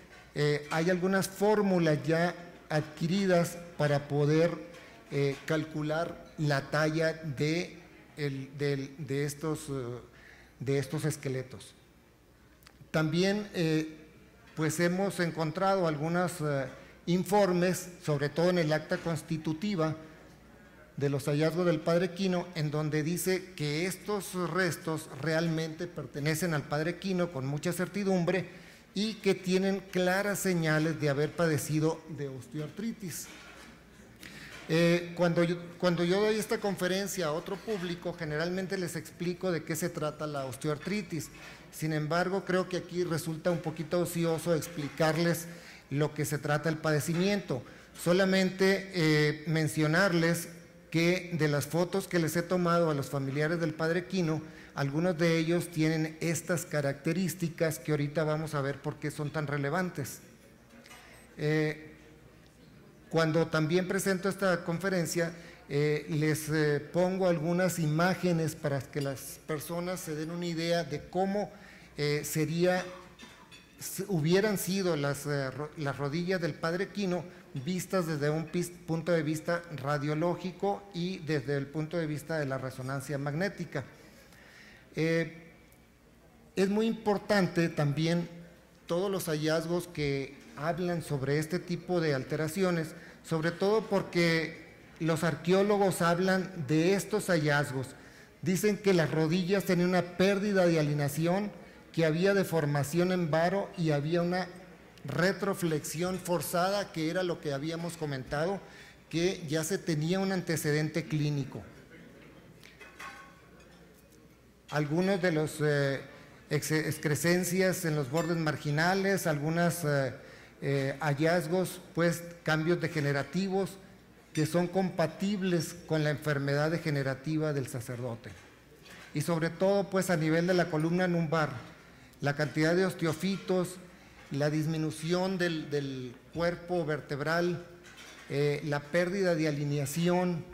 hay algunas fórmulas ya adquiridas para poder calcular la talla de estos esqueletos. También pues hemos encontrado algunos informes, sobre todo en el acta constitutiva de los hallazgos del padre Quino, en donde dice que estos restos realmente pertenecen al padre Quino con mucha certidumbre y que tienen claras señales de haber padecido de osteoartritis. Cuando yo doy esta conferencia a otro público, generalmente les explico de qué se trata la osteoartritis. Sin embargo, creo que aquí resulta un poquito ocioso explicarles lo que se trata el padecimiento. Solamente mencionarles que de las fotos que les he tomado a los familiares del padre Quino, algunos de ellos tienen estas características que ahorita vamos a ver por qué son tan relevantes. Cuando también presento esta conferencia, les pongo algunas imágenes para que las personas se den una idea de cómo hubieran sido las rodillas del padre Quino vistas desde un punto de vista radiológico y desde el punto de vista de la resonancia magnética. Es muy importante también todos los hallazgos que hablan sobre este tipo de alteraciones, sobre todo porque los arqueólogos hablan de estos hallazgos. Dicen que las rodillas tenían una pérdida de alineación, que había deformación en varo y había una retroflexión forzada, que era lo que habíamos comentado, que ya se tenía un antecedente clínico. Algunos de los excrescencias en los bordes marginales, algunos hallazgos, pues cambios degenerativos que son compatibles con la enfermedad degenerativa del sacerdote. Y sobre todo, pues a nivel de la columna lumbar, la cantidad de osteofitos, la disminución del cuerpo vertebral, la pérdida de alineación,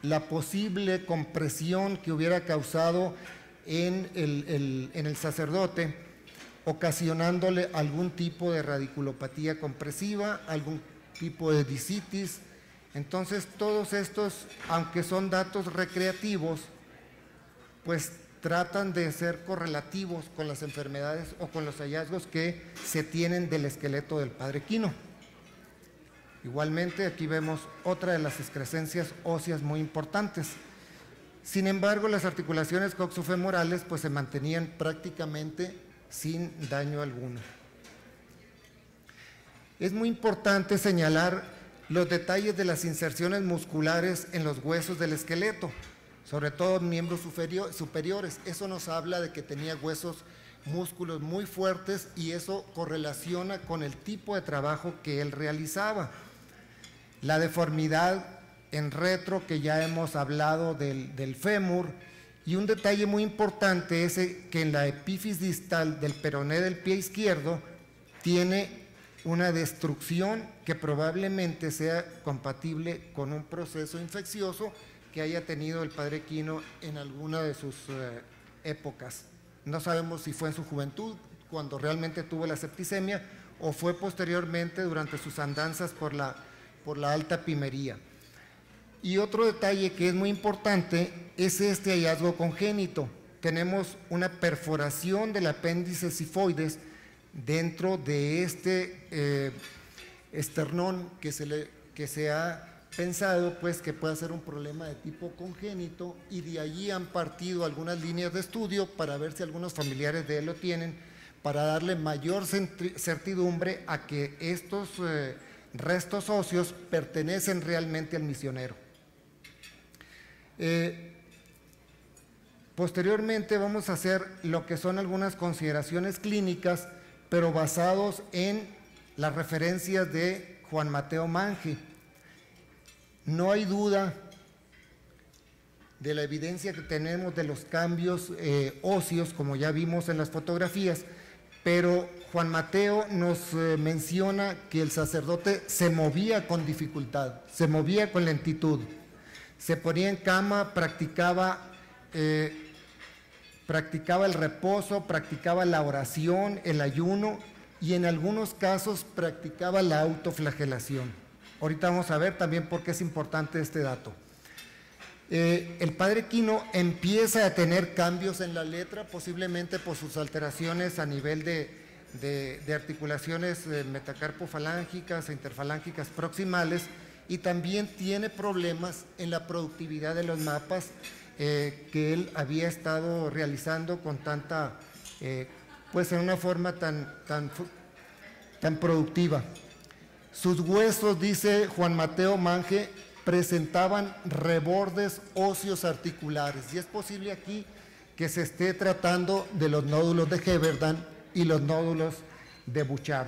la posible compresión que hubiera causado en el sacerdote, ocasionándole algún tipo de radiculopatía compresiva, algún tipo de discitis. Entonces, todos estos, aunque son datos recreativos, pues tratan de ser correlativos con las enfermedades o con los hallazgos que se tienen del esqueleto del padre Quino. Igualmente, aquí vemos otra de las excrescencias óseas muy importantes. Sin embargo, las articulaciones coxofemorales pues se mantenían prácticamente sin daño alguno. Es muy importante señalar los detalles de las inserciones musculares en los huesos del esqueleto, sobre todo en miembros superiores. Eso nos habla de que tenía músculos muy fuertes, y eso correlaciona con el tipo de trabajo que él realizaba. La deformidad en retro, que ya hemos hablado del fémur, y un detalle muy importante es que en la epífisis distal del peroné del pie izquierdo tiene una destrucción que probablemente sea compatible con un proceso infeccioso que haya tenido el padre Quino en alguna de sus épocas. No sabemos si fue en su juventud, cuando realmente tuvo la septicemia, o fue posteriormente durante sus andanzas por la Alta Pimería. Y otro detalle que es muy importante es este hallazgo congénito. Tenemos una perforación del apéndice sifoides dentro de este esternón que se ha pensado pues que puede ser un problema de tipo congénito, y de allí han partido algunas líneas de estudio para ver si algunos familiares de él lo tienen, para darle mayor certidumbre a que estos restos óseos pertenecen realmente al misionero. Posteriormente vamos a hacer lo que son algunas consideraciones clínicas, pero basados en las referencias de Juan Mateo Mange. No hay duda de la evidencia que tenemos de los cambios óseos, como ya vimos en las fotografías, pero Juan Mateo nos menciona que el sacerdote se movía con dificultad, se movía con lentitud, se ponía en cama, practicaba el reposo, practicaba la oración, el ayuno, y en algunos casos practicaba la autoflagelación. Ahorita vamos a ver también por qué es importante este dato. El padre Quino empieza a tener cambios en la letra, posiblemente por sus alteraciones a nivel de articulaciones metacarpofalángicas e interfalángicas proximales, y también tiene problemas en la productividad de los mapas que él había estado realizando con tanta, pues en una forma tan productiva. Sus huesos, dice Juan Mateo Mange, presentaban rebordes óseos articulares, y es posible aquí que se esté tratando de los nódulos de Heberdan y los nódulos de Bouchard.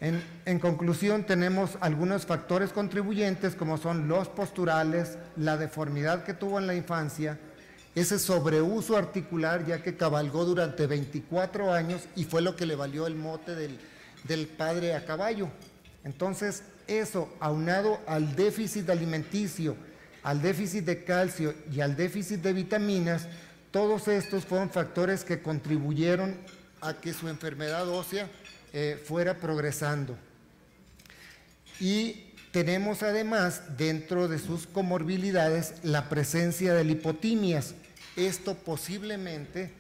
En conclusión, tenemos algunos factores contribuyentes, como son los posturales, la deformidad que tuvo en la infancia, ese sobreuso articular, ya que cabalgó durante 24 años y fue lo que le valió el mote del padre a caballo. Entonces, eso, aunado al déficit alimenticio, al déficit de calcio y al déficit de vitaminas, todos estos fueron factores que contribuyeron a que su enfermedad ósea fuera progresando. Y tenemos además, dentro de sus comorbilidades, la presencia de lipotimias. Esto posiblemente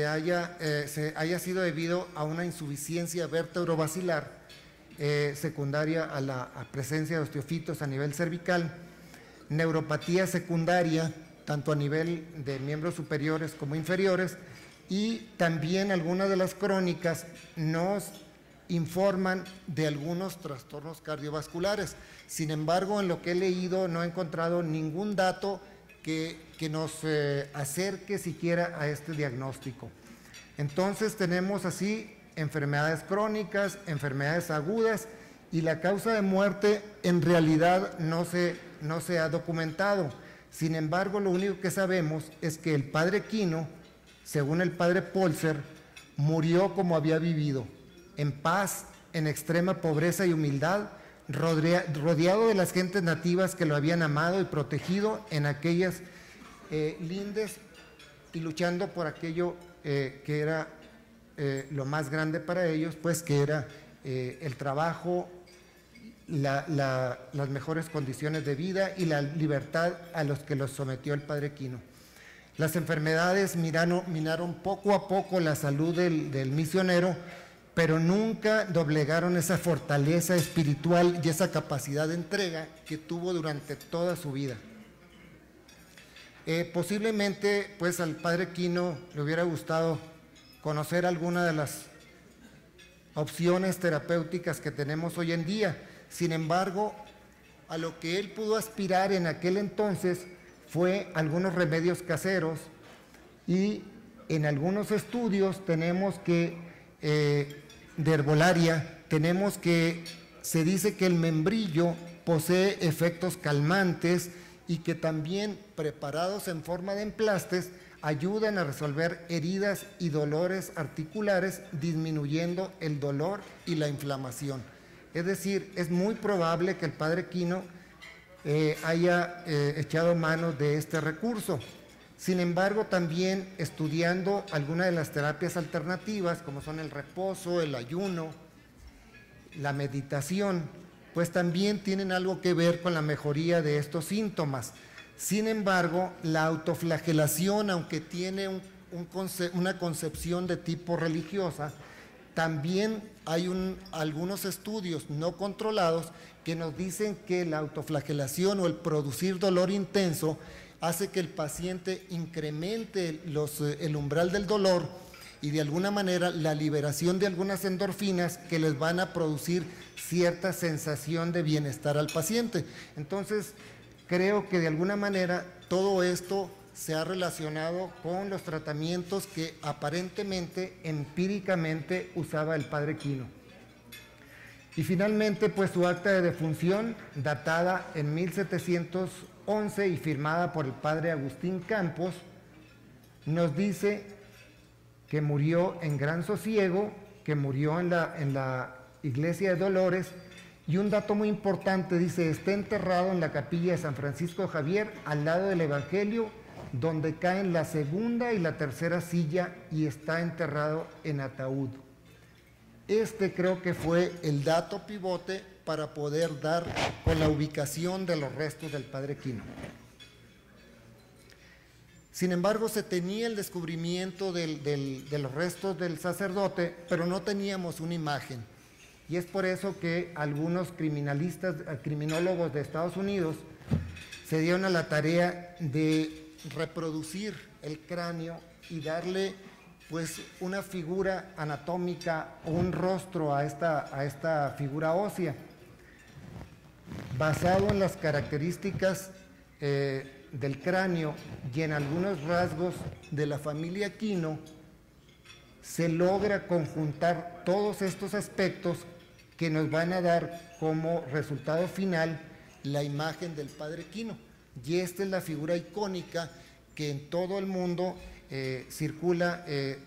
haya sido debido a una insuficiencia vertebrovascular secundaria a la presencia de osteofitos a nivel cervical, neuropatía secundaria, tanto a nivel de miembros superiores como inferiores, y también algunas de las crónicas nos informan de algunos trastornos cardiovasculares. Sin embargo, en lo que he leído no he encontrado ningún dato que nos acerque siquiera a este diagnóstico. Entonces tenemos así enfermedades crónicas, enfermedades agudas, y la causa de muerte en realidad no se ha documentado. Sin embargo, lo único que sabemos es que el padre Quino, según el padre Polzer, murió como había vivido, en paz, en extrema pobreza y humildad, rodeado de las gentes nativas que lo habían amado y protegido en aquellas lindes, y luchando por aquello que era lo más grande para ellos, pues que era el trabajo, las mejores condiciones de vida y la libertad a los que los sometió el padre Quino. Las enfermedades minaron poco a poco la salud del misionero, pero nunca doblegaron esa fortaleza espiritual y esa capacidad de entrega que tuvo durante toda su vida. Posiblemente, pues, al padre Quino le hubiera gustado conocer alguna de las opciones terapéuticas que tenemos hoy en día. Sin embargo, a lo que él pudo aspirar en aquel entonces fue algunos remedios caseros, y en algunos estudios tenemos que, de herbolaria, tenemos que, se dice que el membrillo posee efectos calmantes y que también preparados en forma de emplastes ayudan a resolver heridas y dolores articulares, disminuyendo el dolor y la inflamación. Es decir, es muy probable que el padre Quino haya echado mano de este recurso. Sin embargo, también estudiando algunas de las terapias alternativas, como son el reposo, el ayuno, la meditación, pues también tienen algo que ver con la mejoría de estos síntomas. Sin embargo, la autoflagelación, aunque tiene una concepción de tipo religiosa, también hay algunos estudios no controlados que nos dicen que la autoflagelación o el producir dolor intenso hace que el paciente incremente el umbral del dolor y de alguna manera la liberación de algunas endorfinas que les van a producir cierta sensación de bienestar al paciente. Entonces, creo que de alguna manera todo esto se ha relacionado con los tratamientos que aparentemente, empíricamente, usaba el padre Quino. Y finalmente, pues su acta de defunción, datada en 1711 y firmada por el padre Agustín Campos, nos dice que murió en gran sosiego, que murió en la iglesia de Dolores, y un dato muy importante, dice, está enterrado en la capilla de San Francisco Javier, al lado del Evangelio, donde caen la segunda y la tercera silla, y está enterrado en ataúd. Este creo que fue el dato pivote para poder dar con la ubicación de los restos del padre Quino. Sin embargo, se tenía el descubrimiento de los restos del sacerdote, pero no teníamos una imagen. Y es por eso que algunos criminólogos de Estados Unidos se dieron a la tarea de reproducir el cráneo y darle pues una figura anatómica o un rostro a esta figura ósea. Basado en las características del cráneo y en algunos rasgos de la familia Quino, se logra conjuntar todos estos aspectos que nos van a dar como resultado final la imagen del padre Quino. Y esta es la figura icónica que en todo el mundo circula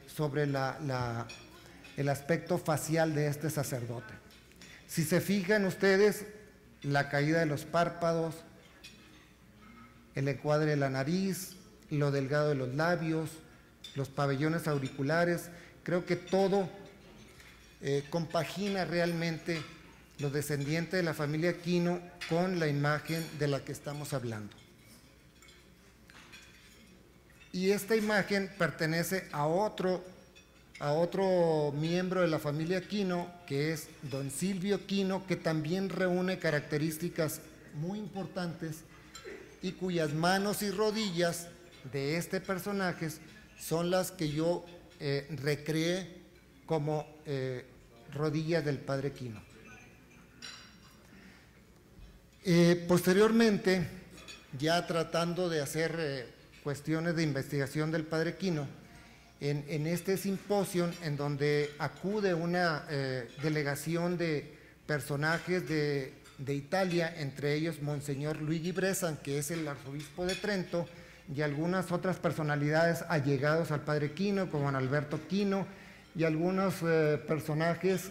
sobre el aspecto facial de este sacerdote. Si se fijan ustedes, la caída de los párpados, el encuadre de la nariz, lo delgado de los labios, los pabellones auriculares, creo que todo compagina realmente los descendientes de la familia Quino con la imagen de la que estamos hablando. Y esta imagen pertenece a otro miembro de la familia Quino, que es don Silvio Quino, que también reúne características muy importantes y cuyas manos y rodillas de este personaje son las que yo recreé como rodillas del padre Quino. Posteriormente, ya tratando de hacer cuestiones de investigación del padre Quino, en este simposio en donde acude una delegación de personajes de Italia, entre ellos Monseñor Luigi Bressan, que es el arzobispo de Trento, y algunas otras personalidades allegados al padre Quino, como Juan Alberto Quino, y algunos personajes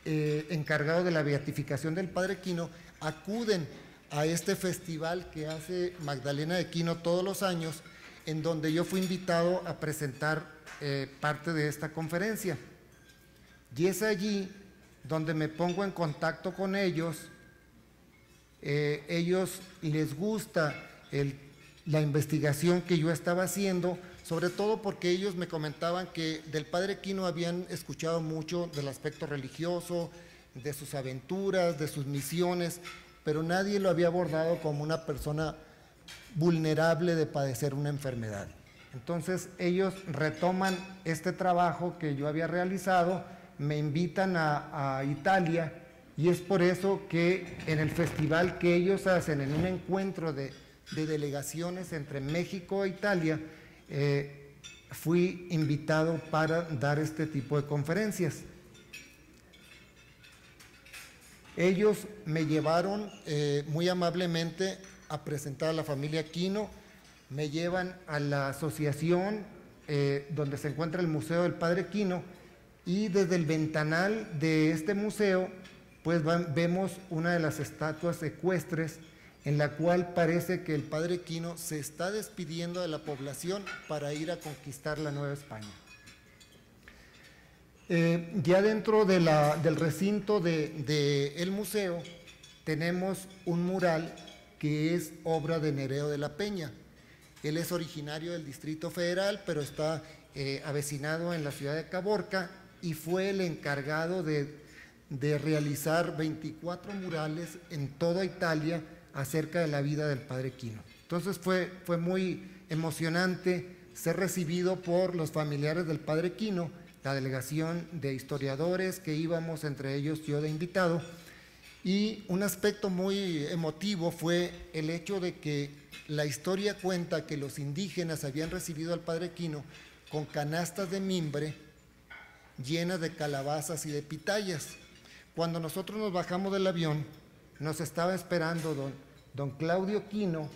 encargados de la beatificación del padre Quino, acuden a este festival que hace Magdalena de Quino todos los años, en donde yo fui invitado a presentar parte de esta conferencia. Y es allí donde me pongo en contacto con ellos. Ellos les gusta la investigación que yo estaba haciendo, sobre todo porque ellos me comentaban que del padre Quino habían escuchado mucho del aspecto religioso, de sus aventuras, de sus misiones, pero nadie lo había abordado como una persona vulnerable de padecer una enfermedad. Entonces ellos retoman este trabajo que yo había realizado, me invitan a Italia Y es por eso que en el festival que ellos hacen, en un encuentro de delegaciones entre México e Italia, fui invitado para dar este tipo de conferencias. Ellos me llevaron muy amablemente a presentar a la familia Quino, me llevan a la asociación donde se encuentra el Museo del Padre Quino, y desde el ventanal de este museo pues vemos una de las estatuas ecuestres en la cual parece que el Padre Quino se está despidiendo de la población para ir a conquistar la Nueva España. Ya dentro del recinto del museo tenemos un mural que es obra de Nereo de la Peña. Él es originario del Distrito Federal, pero está avecinado en la ciudad de Caborca, y fue el encargado de realizar 24 murales en toda Italia acerca de la vida del Padre Quino. Entonces fue muy emocionante ser recibido por los familiares del Padre Quino, la delegación de historiadores que íbamos, entre ellos yo de invitado, y un aspecto muy emotivo fue el hecho de que la historia cuenta que los indígenas habían recibido al Padre Quino con canastas de mimbre llenas de calabazas y de pitayas. Cuando nosotros nos bajamos del avión, nos estaba esperando don Claudio Quino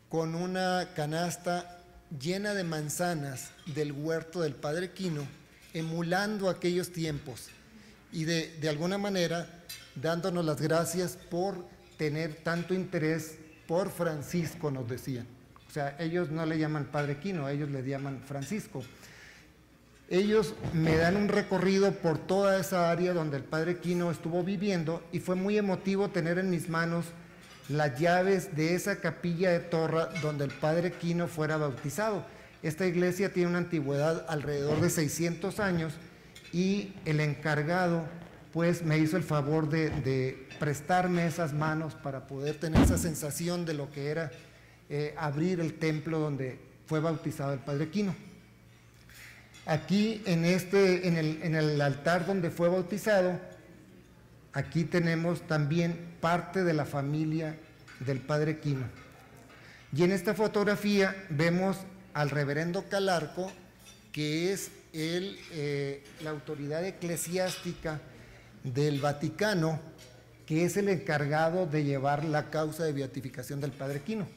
con una canasta llena de manzanas del huerto del Padre Quino, emulando aquellos tiempos y de alguna manera dándonos las gracias por tener tanto interés por Francisco, nos decían. O sea, ellos no le llaman Padre Quino, ellos le llaman Francisco. Ellos me dan un recorrido por toda esa área donde el Padre Quino estuvo viviendo, y fue muy emotivo tener en mis manos las llaves de esa capilla de Torra donde el Padre Quino fuera bautizado. Esta iglesia tiene una antigüedad alrededor de 600 años, y el encargado pues me hizo el favor de prestarme esas manos para poder tener esa sensación de lo que era abrir el templo donde fue bautizado el Padre Quino. Aquí en el altar donde fue bautizado, aquí tenemos también parte de la familia del Padre Quino. Y en esta fotografía vemos al reverendo Calarco, que es la autoridad eclesiástica del Vaticano, que es el encargado de llevar la causa de beatificación del Padre Quino.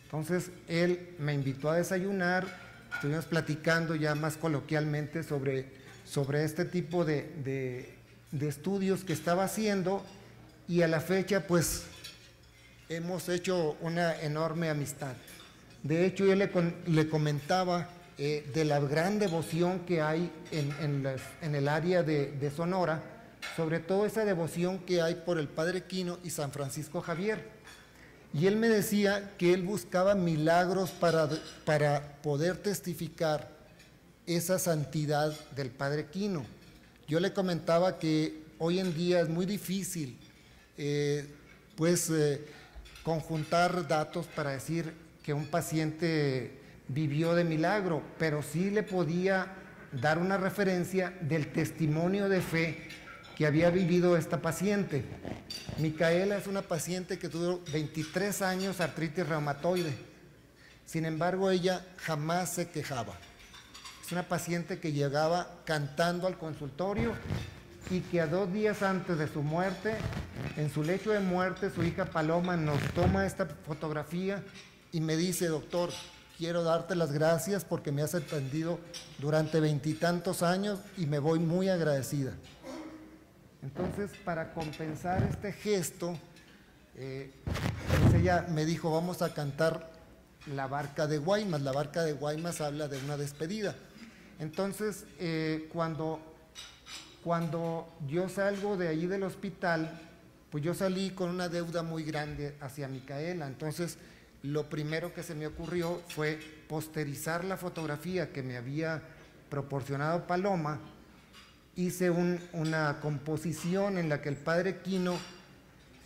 Entonces él me invitó a desayunar. Estuvimos platicando ya más coloquialmente sobre este tipo de estudios que estaba haciendo, y a la fecha pues hemos hecho una enorme amistad. De hecho yo le comentaba de la gran devoción que hay en el área de Sonora, sobre todo esa devoción que hay por el Padre Quino y San Francisco Javier. Y él me decía que él buscaba milagros para poder testificar esa santidad del Padre Quino. Yo le comentaba que hoy en día es muy difícil conjuntar datos para decir que un paciente vivió de milagro, pero sí le podía dar una referencia del testimonio de fe que había vivido esta paciente. Micaela es una paciente que tuvo 23 años artritis reumatoide. Sin embargo, ella jamás se quejaba. Es una paciente que llegaba cantando al consultorio, y que a 2 días antes de su muerte, en su lecho de muerte, su hija Paloma nos toma esta fotografía y me dice: doctor, quiero darte las gracias porque me has atendido durante 20 y tantos años y me voy muy agradecida. Entonces, para compensar este gesto, pues ella me dijo: vamos a cantar La Barca de Guaymas. La Barca de Guaymas habla de una despedida. Entonces, cuando yo salgo de allí del hospital, pues yo salí con una deuda muy grande hacia Micaela. Entonces, lo primero que se me ocurrió fue posterizar la fotografía que me había proporcionado Paloma. Hice una composición en la que el Padre Quino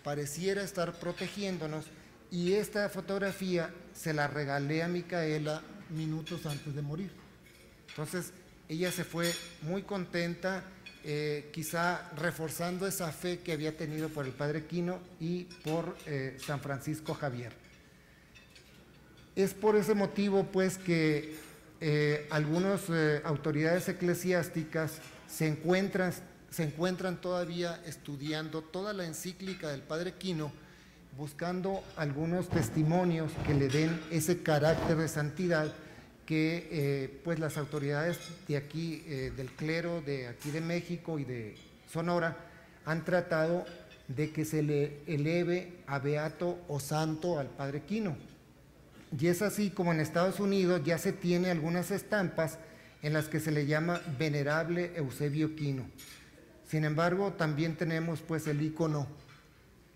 pareciera estar protegiéndonos, y esta fotografía se la regalé a Micaela minutos antes de morir. Entonces ella se fue muy contenta, quizá reforzando esa fe que había tenido por el padre Quino y por San Francisco Javier. Es por ese motivo pues que algunas autoridades eclesiásticas se encuentran todavía estudiando toda la encíclica del padre Quino, buscando algunos testimonios que le den ese carácter de santidad que pues las autoridades de aquí, del clero de aquí de México y de Sonora, han tratado de que se le eleve a beato o santo al padre Quino. Y es así como en Estados Unidos ya se tiene algunas estampas en las que se le llama Venerable Eusebio Quino. Sin embargo, también tenemos pues el ícono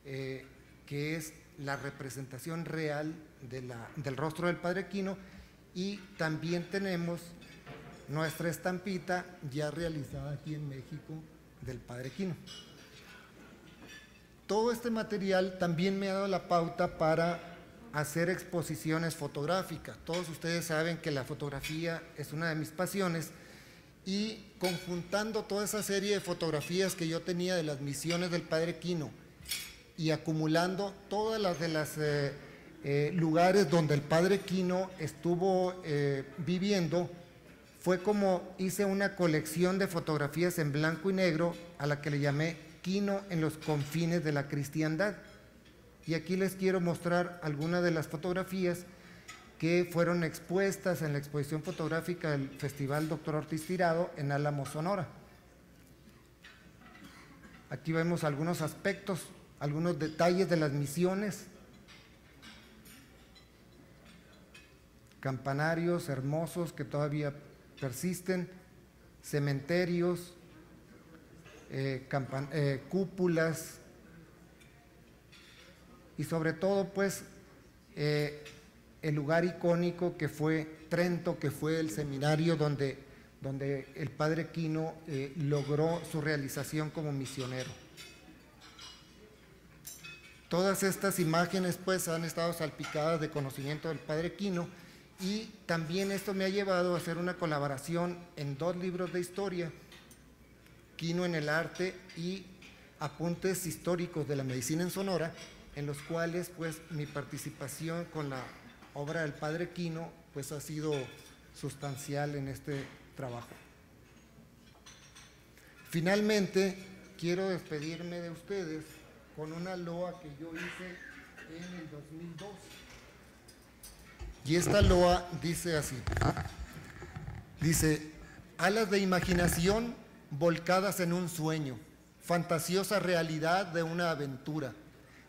que es la representación real del rostro del padre Quino, y también tenemos nuestra estampita ya realizada aquí en México del padre Quino. Todo este material también me ha dado la pauta para hacer exposiciones fotográficas. Todos ustedes saben que la fotografía es una de mis pasiones, y conjuntando toda esa serie de fotografías que yo tenía de las misiones del padre Quino y acumulando todas las de las lugares donde el padre Quino estuvo viviendo, fue como hice una colección de fotografías en blanco y negro a la que le llamé Quino en los confines de la cristiandad. Y aquí les quiero mostrar algunas de las fotografías que fueron expuestas en la exposición fotográfica del Festival Dr. Ortiz Tirado en Álamo, Sonora. Aquí vemos algunos aspectos, algunos detalles de las misiones, campanarios hermosos que todavía persisten, cementerios, cúpulas, y sobre todo pues el lugar icónico que fue Trento, que fue el seminario donde el padre Quino logró su realización como misionero. Todas estas imágenes pues han estado salpicadas de conocimiento del padre Quino, y también esto me ha llevado a hacer una colaboración en 2 libros de historia, Quino en el arte y Apuntes históricos de la medicina en Sonora, en los cuales pues mi participación con la obra del padre Quino pues ha sido sustancial en este trabajo. Finalmente, quiero despedirme de ustedes con una loa que yo hice en el 2002. Y esta loa dice así, dice: alas de imaginación volcadas en un sueño, fantasiosa realidad de una aventura,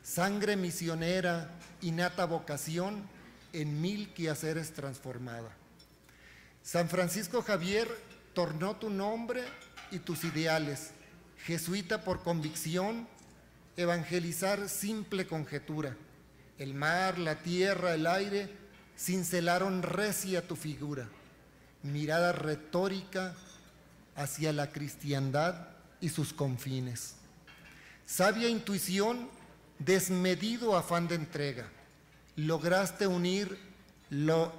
sangre misionera, innata vocación, en 1000 quehaceres transformada. San Francisco Javier tornó tu nombre y tus ideales, jesuita por convicción, evangelizar simple conjetura. El mar, la tierra, el aire cincelaron recia tu figura, mirada retórica hacia la cristiandad y sus confines. Sabia intuición, desmedido afán de entrega, lograste unir lo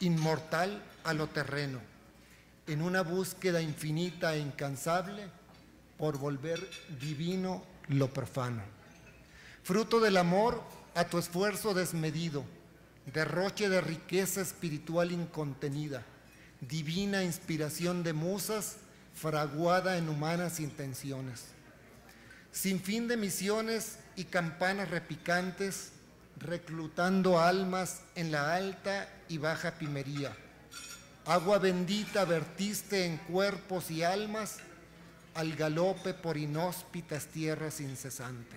inmortal a lo terreno, en una búsqueda infinita e incansable por volver divino lo profano. Fruto del amor a tu esfuerzo desmedido, derroche de riqueza espiritual incontenida, divina inspiración de musas fraguada en humanas intenciones. Sin fin de misiones y campanas repicantes, reclutando almas en la alta y baja pimería. Agua bendita vertiste en cuerpos y almas al galope por inhóspitas tierras incesante.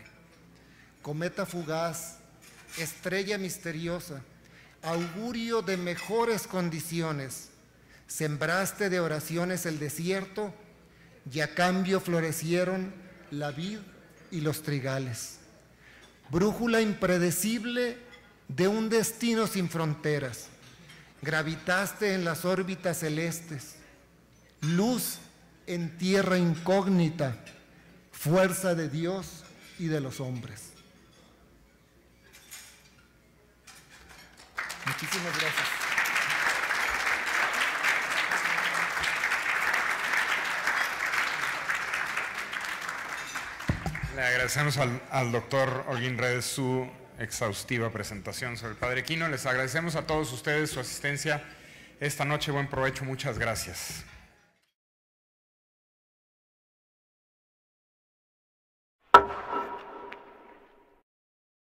Cometa fugaz, estrella misteriosa, augurio de mejores condiciones, sembraste de oraciones el desierto y a cambio florecieron la vid y los trigales. Brújula impredecible de un destino sin fronteras, gravitaste en las órbitas celestes, luz en tierra incógnita, fuerza de Dios y de los hombres. Muchísimas gracias. Le agradecemos al doctor Holguín Redes su exhaustiva presentación sobre el Padre Quino. Les agradecemos a todos ustedes su asistencia esta noche. Buen provecho, muchas gracias.